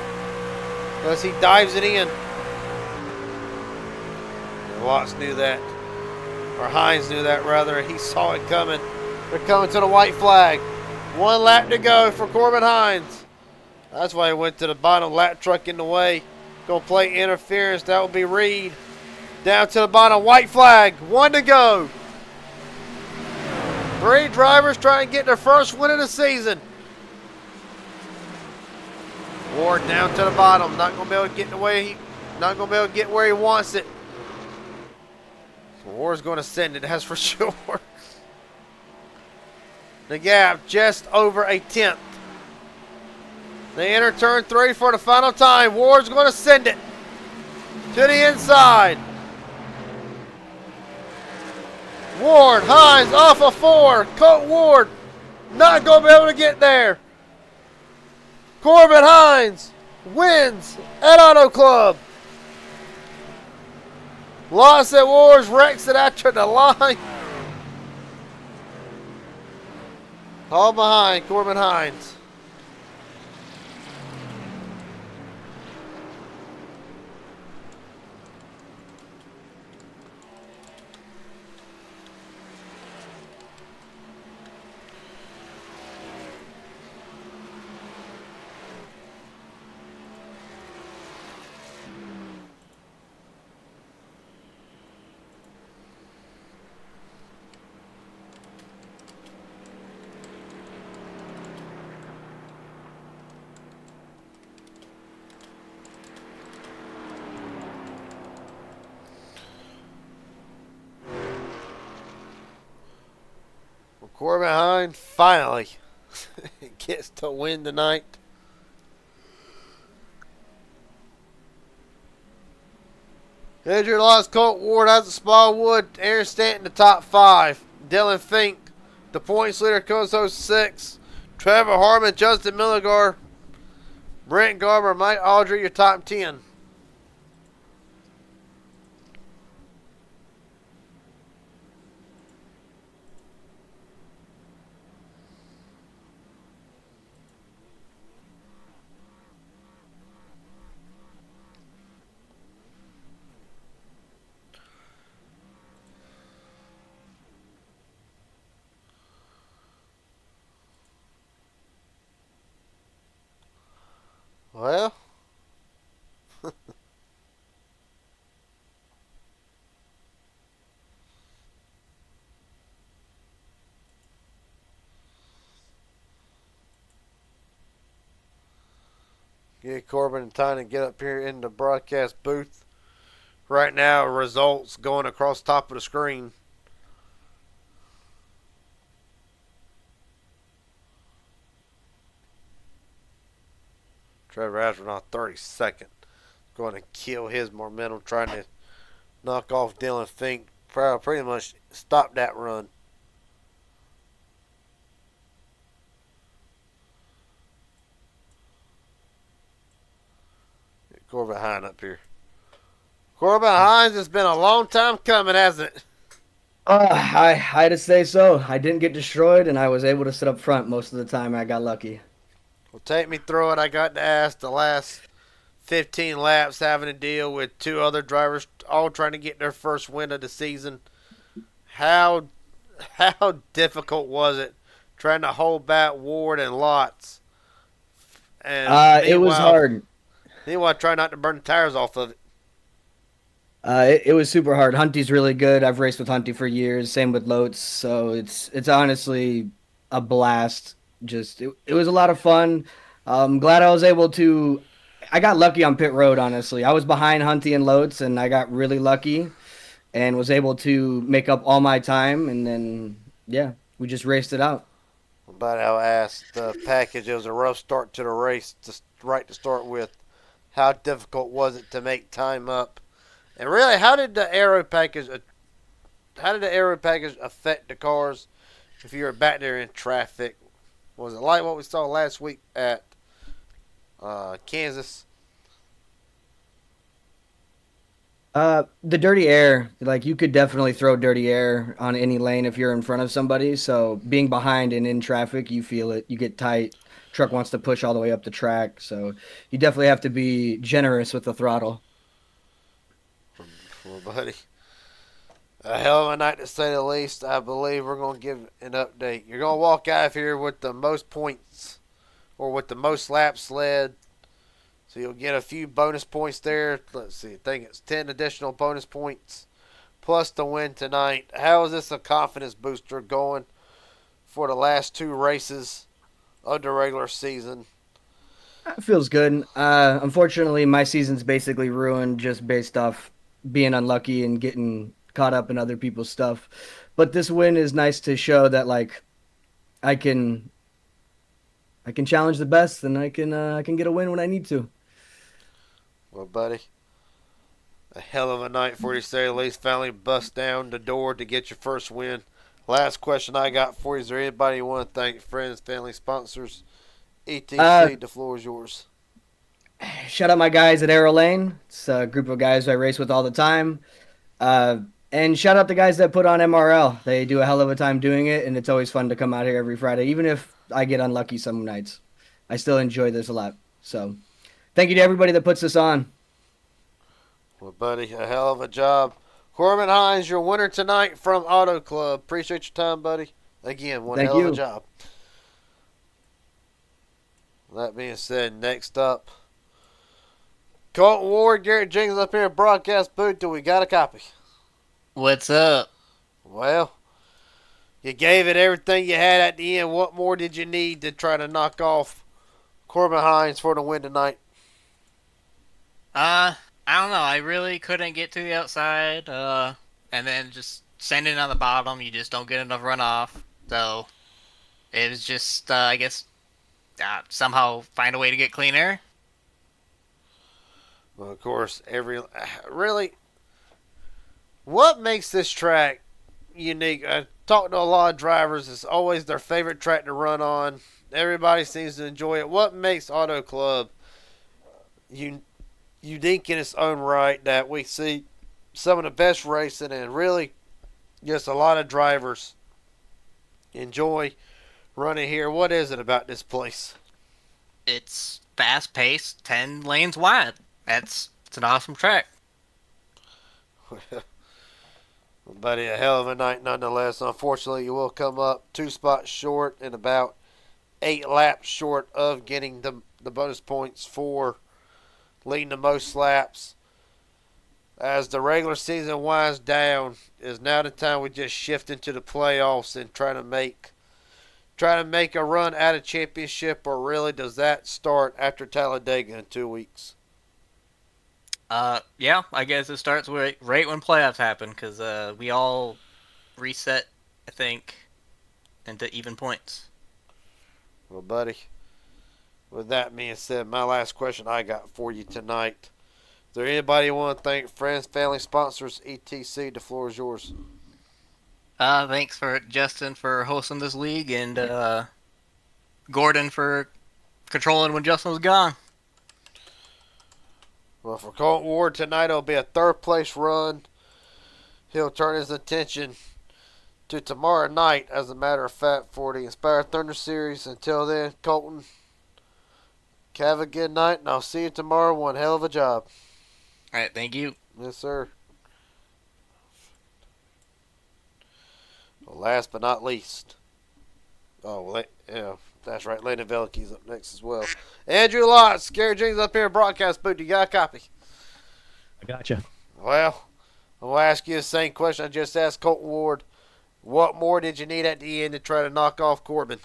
Unless he dives it in. And Lotz knew that. Or Hines knew that rather. He saw it coming. They're coming to the white flag. 1 lap to go for Corbin Hines. That's why he went to the bottom. Lap truck in the way. Going to play interference. That will be Reed. Down to the bottom. White flag. 1 to go. 3 drivers trying to get their first win of the season. Ward down to the bottom. Not going to be able to get not going to be able to get where he wants it. So Ward's going to send it. That's for sure. The gap just over a 10th. They enter turn 3 for the final time. Ward's going to send it to the inside. Ward, Hines off of 4. Colt Ward not going to be able to get there. Corbin Hines wins at Auto Club. Loss at Ward's wrecks it after the line. All behind Corbin Hines. Corbin Hines finally gets to win tonight. Andrew Lotz, Colt Ward has a Smallwood, Aaron Stanton the top 5. Dylan Fink, the points leader, goes 06. Trevor Harmon, Justin Milligar, Brent Garber, Mike Audrey, your top 10. Well, Get Corbin and Tyne and get up here in the broadcast booth. Right now, results going across the top of the screen. Trevor Astronaut 32nd. Going to kill his momentum, trying to knock off Dylan Fink. Pretty much stop that run. Get Corbin Hines up here. Corbin Hines, has been a long time coming, hasn't it? I had to say so. I didn't get destroyed, and I was able to sit up front most of the time. I got lucky. Well, take me through it. I got to ask the last 15 laps having to deal with two other drivers all trying to get their first win of the season. How difficult was it trying to hold back Ward and Lots? And It was hard. Meanwhile, try not to burn the tires off of it. It was super hard. Hunty's really good. I've raced with Hunty for years. Same with Lotes. So it's honestly a blast. It was a lot of fun. Glad I was able to. I got lucky on pit road. Honestly, I was behind Hunty and Lotes, and I got really lucky, and was able to make up all my time. And then we just raced it out. But I asked the package. It was a rough start to the race, right to start with. How difficult was it to make time up? And really, how did the aero package affect the cars if you were back there in traffic? Was it like what we saw last week at Kansas? The dirty air, like you could definitely throw dirty air on any lane if you're in front of somebody. So being behind and in traffic, you feel it. You get tight. Truck wants to push all the way up the track. So you definitely have to be generous with the throttle. Well, buddy, a hell of a night to say the least. I believe we're going to give an update. You're going to walk out of here with the most points or with the most laps led. So you'll get a few bonus points there. Let's see, I think it's 10 additional bonus points plus the win tonight. How is this a confidence booster going for the last two races of the regular season? It feels good. Unfortunately, my season's basically ruined just based off being unlucky and getting caught up in other people's stuff. But this win is nice to show that like I can challenge the best, and I can get a win when I need to. Well, buddy, a hell of a night for you, to say the least. Finally bust down the door to get your first win. Last question I got for you: is there anybody you want to thank? Friends, family, sponsors, etc. The floor is yours. Shout out my guys at Arrow Lane. It's a group of guys I race with all the time. And shout out the guys that put on MRL. They do a hell of a time doing it, and it's always fun to come out here every Friday, even if I get unlucky some nights. I still enjoy this a lot. So thank you to everybody that puts this on. Well, buddy, a hell of a job. Corbin Hines, your winner tonight from Auto Club. Appreciate your time, buddy. Again, one Thank hell you. of a job. That being said, next up, Colton Ward, Garrett Jenkins up here at broadcast booth. Do we got a copy? What's up? Well, you gave it everything you had at the end. What more did you need to try to knock off Corbin Hines for the win tonight? I don't know. I really couldn't get to the outside. And then just standing on the bottom, you just don't get enough runoff. So it was just, I guess, somehow find a way to get clean air. Well, of course, really, what makes this track unique? I talked to a lot of drivers. It's always their favorite track to run on. Everybody seems to enjoy it. What makes Auto Club unique in its own right, that we see some of the best racing and really just a lot of drivers enjoy running here? What is it about this place? It's fast paced, 10 lanes wide. It's an awesome track. Buddy, a hell of a night nonetheless. Unfortunately, you will come up 2 spots short and about 8 laps short of getting the bonus points for leading the most laps. As the regular season winds down, is now the time we just shift into the playoffs and try to make try to make a run at a championship, or really does that start after Talladega in 2 weeks? Yeah, I guess it starts right when playoffs happen because we all reset, I think, into even points. Well, buddy, with that being said, my last question I got for you tonight. Is there anybody you want to thank? Friends, family, sponsors, etc. The floor is yours. Thanks for Justin for hosting this league and Gordon for controlling when Justin was gone. Well, for Colton Ward tonight, it'll be a third place run. He'll turn his attention to tomorrow night, as a matter of fact, for the Inspire Thunder Series. Until then, Colton, have a good night, and I'll see you tomorrow. One hell of a job. All right, thank you. Yes, sir. Well, last but not least. Oh, well, yeah, that's right. Landon Veliky's up next as well. Andrew Lotz, Gary Jenkins up here in broadcast booth. You got a copy? I gotcha. Well, I'm going to ask you the same question I just asked Colton Ward. What more did you need at the end to try to knock off Corbin?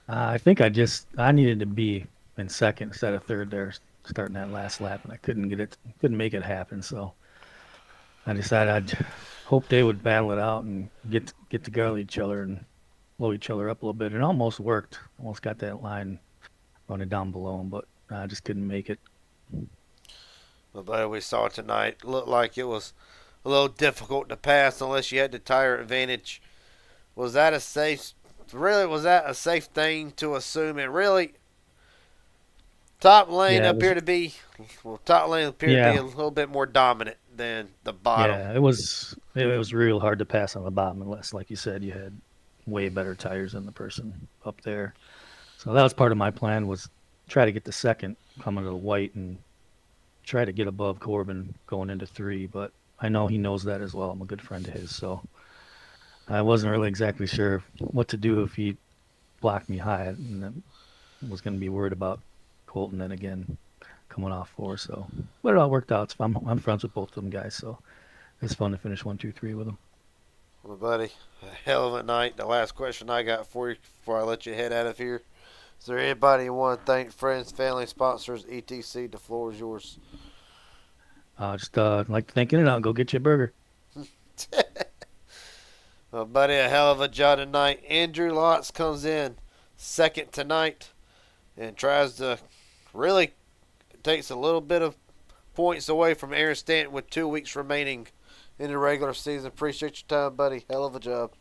I think I needed to be in second instead of third there, starting that last lap, and I couldn't make it happen. So I decided I'd hope they would battle it out and get together each other and blow each other up a little bit. It almost worked. Almost got that line running down below them, but I just couldn't make it. Well, buddy, we saw it tonight. It looked like it was a little difficult to pass unless you had the tire advantage. Was that a safe thing to assume? It really, top lane appeared to be a little bit more dominant than the bottom. Yeah, it was real hard to pass on the bottom unless, like you said, you had way better tires than the person up there. So that was part of my plan, was try to get the second coming to the white and try to get above Corbin going into 3, but I know he knows that as well. I'm a good friend of his, so I wasn't really exactly sure what to do if he blocked me high, and I was going to be worried about Colton then again coming off 4. So, but it all worked out. I'm friends with both of them guys, so it's fun to finish 1, 2, 3 with them. Well, buddy, a hell of a night. The last question I got for you before I let you head out of here. Is there anybody you want to thank? Friends, family, sponsors, etc. The floor is yours. Just like to thank In-N-Out. Go get you a burger. Well, buddy, a hell of a job tonight. Andrew Lotz comes in second tonight and tries to really takes a little bit of points away from Aaron Stanton with 2 weeks remaining in the regular season. Appreciate your time, buddy. Hell of a job.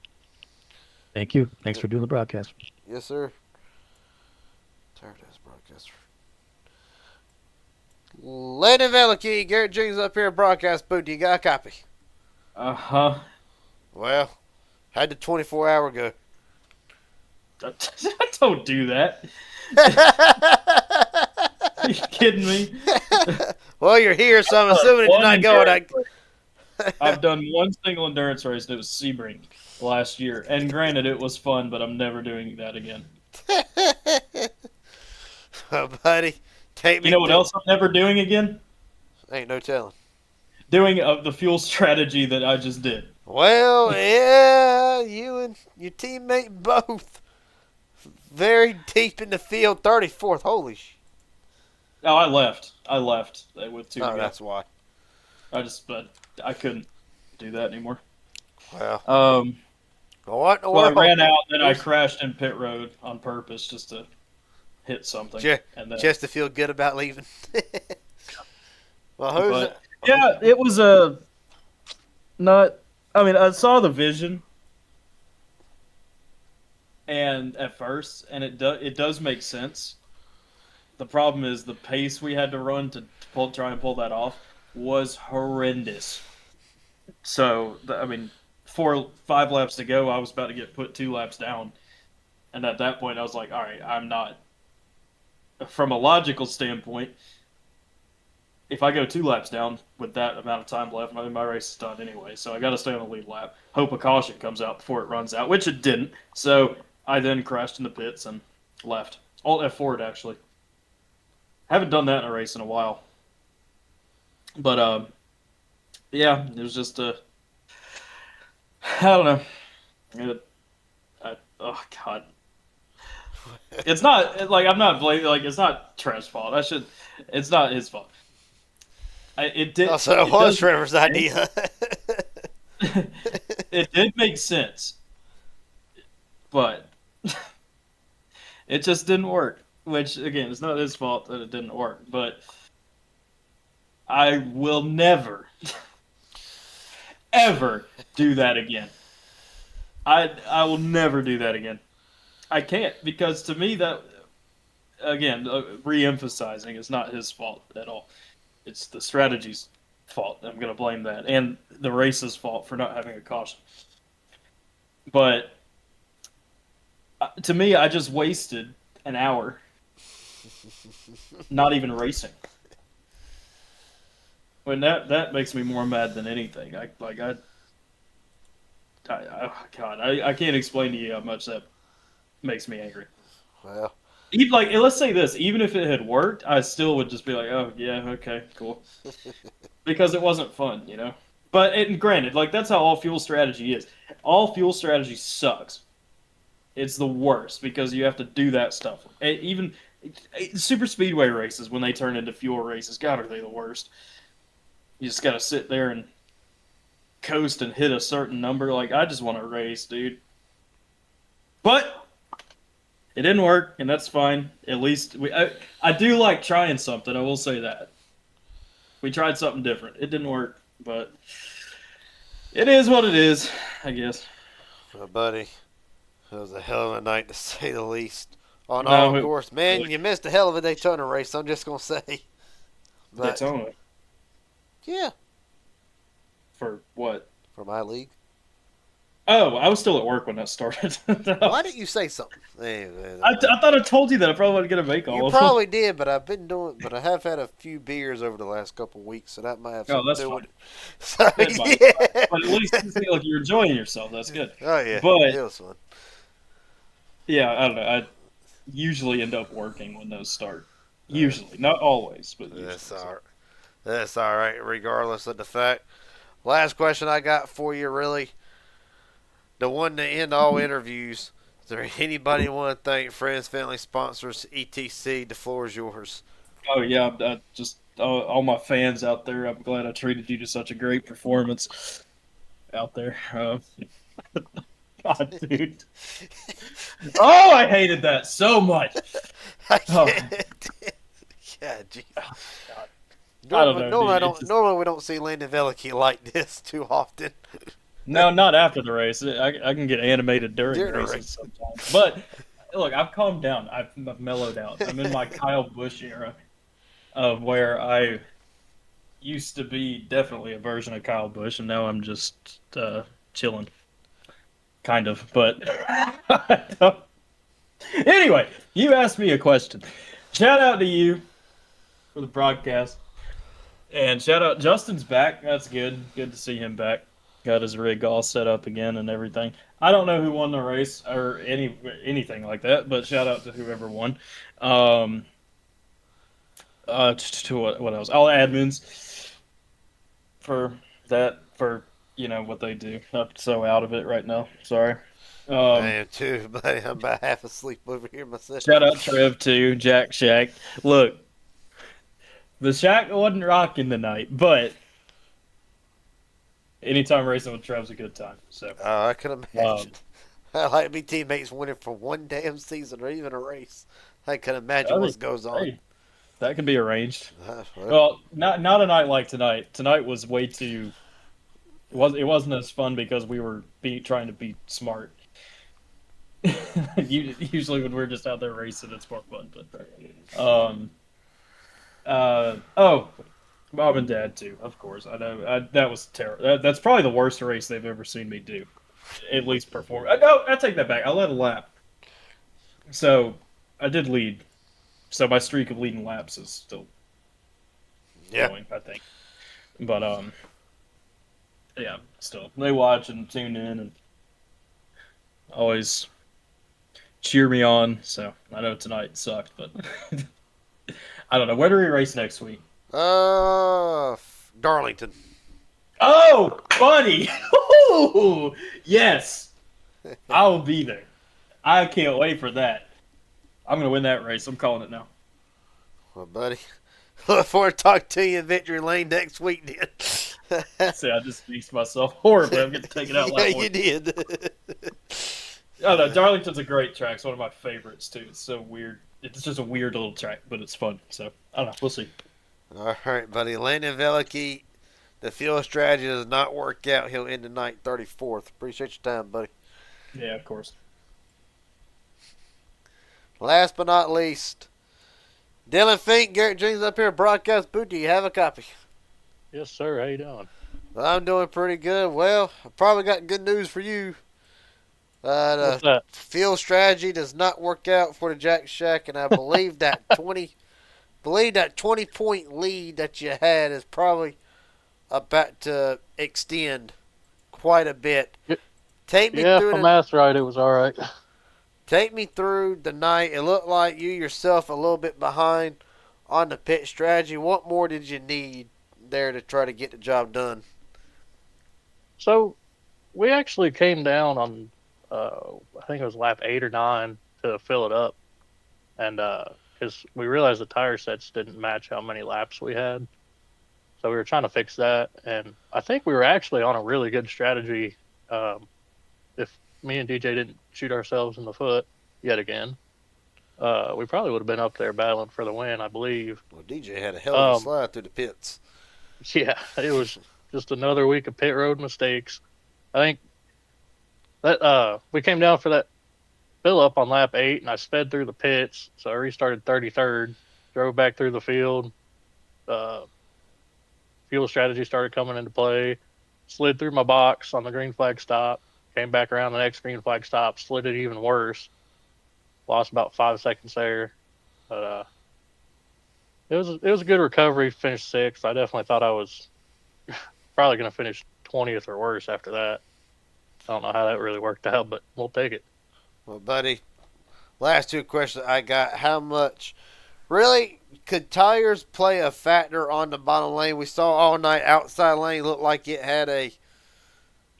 Thank you. Thanks for doing the broadcast. Yes, sir. Tired of this broadcaster. Landon Veliky, Garrett Jenkins up here at broadcast booth. You got a copy? Uh-huh. Well, how'd the 24-hour go? Don't do that. Are you kidding me? Well, you're here, so I'm assuming it did not go. I've done one single endurance race, and it was Sebring last year. And granted, it was fun, but I'm never doing that again. Oh, buddy, take me. You know what else I'm never doing again? Ain't no telling. Doing the fuel strategy that I just did. Well, yeah, you and your teammate both very deep in the field, 34th. Holy sh! Oh, I left with 2 to Oh, go. that's why. I couldn't do that anymore. Well, what? So I ran out, and I crashed in pit road on purpose just to hit something. Just to feel good about leaving. Well, who's it? Yeah, it was not. I mean, I saw the vision, and at first, and it does make sense. The problem is the pace we had to run to try and pull that off was horrendous. So, I mean, 5 laps to go, I was about to get put 2 laps down. And at that point, I was like, all right, I'm not. From a logical standpoint, if I go 2 laps down with that amount of time left, my race is done anyway. So I got to stay on the lead lap. Hope a caution comes out before it runs out, which it didn't. So I then crashed in the pits and left. Alt F4'd, actually. Haven't done that in a race in a while. But, yeah, it was just I don't know. Oh God. It's not like I'm not blaming. Like it's not Trev's fault. It's not his fault. It did. Also, it It was does make Trevor's sense. idea. It did make sense, but it just didn't work. Which again, it's not his fault that it didn't work. But I will never, ever do that again. I will never do that again. I can't because to me that again re-emphasizing it's not his fault at all. It's the strategy's fault. I'm going to blame that, and the race's fault for not having a caution. But to me, I just wasted an hour, not even racing. When that makes me more mad than anything. I can't explain to you how much that makes me angry. Well, Even like, let's say this, even if it had worked, I still would just be like, oh yeah, okay, cool, because it wasn't fun, you know. But and granted, like that's how all fuel strategy is. All fuel strategy sucks. It's the worst because you have to do that stuff. Even super speedway races when they turn into fuel races, God, are they the worst? You just gotta sit there and coast and hit a certain number. Like I just want to race, dude. But it didn't work, and that's fine. At least I do like trying something. I will say that we tried something different. It didn't work, but it is what it is, I guess. well, buddy, it was a hell of a night to say the least. On No, all it- course, man, you missed a hell of a Daytona race. I'm just gonna say. But Daytona yeah, for what? for my league. Oh, I was still at work when that started. Why didn't you say something? Anyway, I thought I told you that. I probably wasn't gonna make all you of them. probably did, but I've been doing. But I have had a few beers over the last couple of weeks, so that might have Oh, something that's to do fine. with it. So, That's fine. yeah. But at least you feel like you're enjoying yourself. That's good. Oh yeah, But- it was fun. Yeah, I don't know. I usually end up working when those start. Usually, not always, but usually. That's all right. That's all right, regardless of the fact. Last question I got for you, really. The one to end all interviews. Is there anybody you want to thank? Friends, family, sponsors, etc. The floor is yours. Oh yeah, I just all my fans out there. I'm glad I treated you to such a great performance out there. God, dude. Oh, I hated that so much. I Oh. can't. God, geez. God. I don't know, Normally, dude. It's just- normally we don't see Landon Veliky like this too often. No, not after the race. I can get animated during During the races race. sometimes. But look, I've calmed down. I've mellowed out. I'm in my Kyle Busch era of where I used to be definitely a version of Kyle Busch, and now I'm just chilling, kind of. But anyway, you asked me a question. Shout out to you for the broadcast, and shout out Justin's back. That's good. Good to see him back. Got his rig all set up again and everything. I don't know who won the race or anything like that, but shout out to whoever won. To what else? All admins for that, for what they do. I'm so out of it right now. Sorry. I am too, buddy. I'm about half asleep over here myself. Shout out Trev too, Jack Shack. Look, the Shack wasn't rocking tonight, but anytime racing with Trev's a good time. So Oh, I can imagine. I like to be teammates winning for one damn season or even a race. I can imagine Oh, what goes on. hey, that can be arranged. Well, Well, not a night like tonight. Tonight was way too. It wasn't as fun because we were trying to be smart. Usually when we're just out there racing, it's more fun. But mom and dad too, of course. I know that was terrible. That's probably the worst race they've ever seen me do. At least perform. No, I take that back. I led a lap, so I did lead. So my streak of leading laps is still going, I think. But yeah, still they watch and tune in and always cheer me on. So I know tonight sucked, but I don't know. Where do we race next week? Darlington. Oh, buddy! Ooh, yes, I will be there. I can't wait for that. I'm gonna win that race. I'm calling it now. Well, buddy, look forward to talking to you in Victory Lane next week, then. See, I just jinxed myself horribly. I'm getting taken out Yeah, like one. you did. Oh no, Darlington's a great track. It's one of my favorites too. It's so weird. It's just a weird little track, but it's fun. So I don't know. We'll see. All right, buddy. Landon Velicky, the fuel strategy does not work out. He'll end the night 34th. Appreciate your time, buddy. Yeah, of course. Last but not least, Dylan Fink, Garrett Jenkins up here at Broadcast Booth. Do you have a copy? Yes, sir. How you doing? Well, I'm doing pretty good. Well, I probably got good news for you. What's The that? field strategy does not work out for the Jack Shack, and I believe that 20-point lead that you had is probably about to extend quite a bit. Take me Yeah, if through my the math's right, it was all right. Take me through the night. It looked like you yourself a little bit behind on the pit strategy. What more did you need there to try to get the job done? So we actually came down on, I think it was lap 8 or 9 to fill it up, and because we realized the tire sets didn't match how many laps we had, so we were trying to fix that. And I think we were actually on a really good strategy. If me and DJ didn't shoot ourselves in the foot yet again, we probably would have been up there battling for the win, I believe. Well, DJ had a hell of a Um, slide through the pits. Yeah, it was just another week of pit road mistakes. I think that we came down for that fill up on lap 8, and I sped through the pits, so I restarted 33rd, drove back through the field. Fuel strategy started coming into play. Slid through my box on the green flag stop. Came back around the next green flag stop. Slid it even worse. Lost about 5 seconds there, but it was a good recovery. Finished 6th. I definitely thought I was probably going to finish 20th or worse after that. I don't know how that really worked out, but we'll take it. Well, buddy, last two questions I got. How much really could tires play a factor on the bottom lane? We saw all night outside lane looked like it had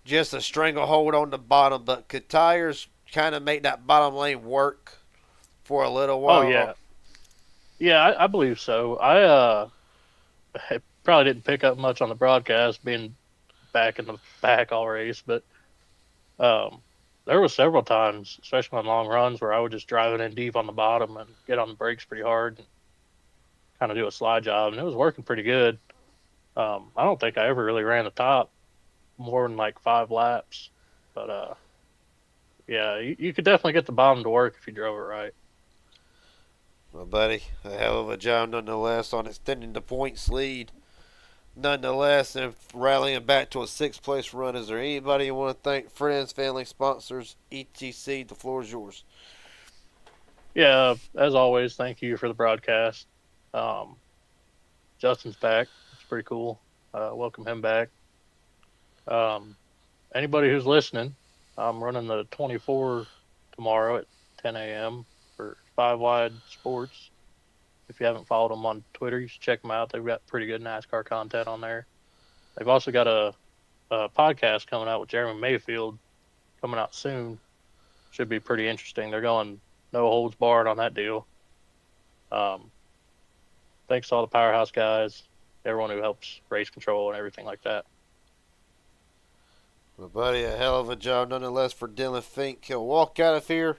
just a stranglehold on the bottom, but could tires kind of make that bottom lane work for a little while? Oh yeah, yeah, I believe so. I probably didn't pick up much on the broadcast, being back in the back all race, but there was several times, especially on long runs, where I would just drive it in deep on the bottom and get on the brakes pretty hard and kind of do a slide job, and it was working pretty good. I don't think I ever really ran the top more than like 5 laps, but yeah, you could definitely get the bottom to work if you drove it right. Well, buddy, a hell of a job nonetheless on extending the points lead. Nonetheless, and rallying back to a 6th place run. Is there anybody you want to thank? Friends, family, sponsors, etc. The floor is yours. Yeah, as always, thank you for the broadcast. Justin's back. It's pretty cool. Welcome him back. Anybody who's listening, I'm running the 24 tomorrow at 10 a.m. for 5 Wide Sports. If you haven't followed them on Twitter, you should check them out. They've got pretty good NASCAR content on there. They've also got a podcast coming out with Jeremy Mayfield coming out soon. Should be pretty interesting. They're going no holds barred on that deal. Thanks to all the Powerhouse guys, everyone who helps race control and everything like that. Well, buddy, a hell of a job nonetheless for Dylan Fink. He'll walk out of here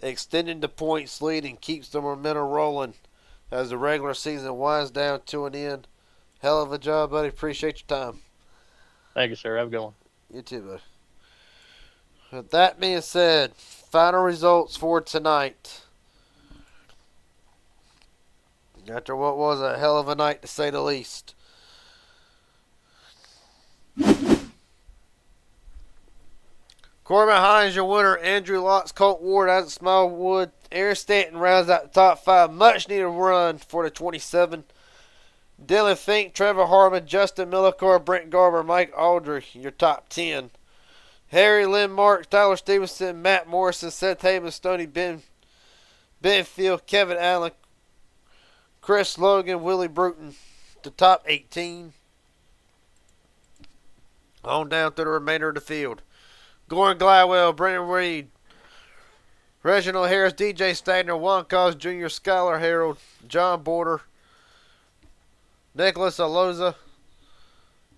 extending the points lead and keeps the momentum rolling as the regular season winds down to an end. Hell of a job, buddy. Appreciate your time. Thank you, sir. Have a good one. You too, buddy. With that being said, final results for tonight. After what was a hell of a night, to say the least. Corbin Hines, your winner. Andrew Lotz, Colt Ward, Isaac Smallwood, Aaron Stanton rounds out the top 5. Much needed run for the 27. Dylan Fink, Trevor Harmon, Justin Millicor, Brent Garber, Mike Aldry, your top 10. Harry Lynn Marks, Tyler Stevenson, Matt Morrison, Seth Haven, Stoney Benfield, Kevin Allen, Chris Logan, Willie Bruton, the top 18. On down through the remainder of the field. Gordon Glywell, Brendan Reed, Reginald Harris, DJ Stagner, Juan Cos Jr., Skylar Harold, John Border, Nicholas Aloza,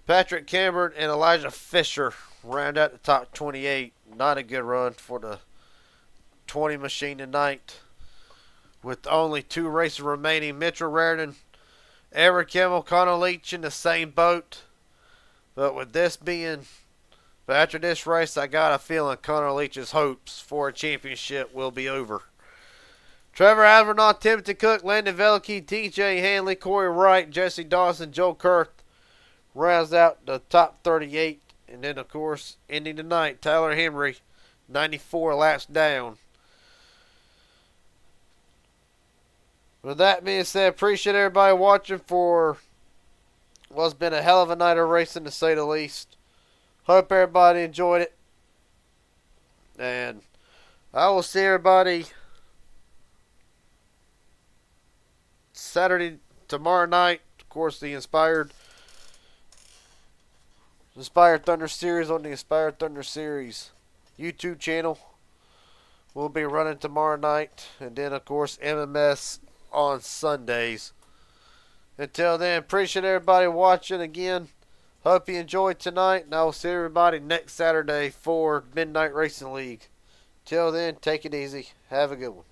Patrick Cambert, and Elijah Fisher round out the top 28. Not a good run for the 20 machine tonight. With only 2 races remaining, Mitchell Raritan, Eric Kimmel, Connor Leach in the same boat. But with this being, but after this race, I got a feeling Connor Leach's hopes for a championship will be over. Trevor Avernon, Timothy Cook, Landon Velke, TJ Hanley, Corey Wright, Jesse Dawson, Joe Kurth rounds out the top 38. And then, of course, ending the night, Tyler Henry, 94 laps down. With that being said, appreciate everybody watching for what's been a hell of a night of racing, to say the least. Hope everybody enjoyed it. And I will see everybody Saturday, tomorrow night. Of course, the Inspired Thunder Series on the Inspired Thunder Series YouTube channel. We'll be running tomorrow night. And then, of course, MMS on Sundays. Until then, appreciate everybody watching again. Hope you enjoyed tonight, and I will see everybody next Saturday for Midnight Racing League. Till then, take it easy. Have a good one.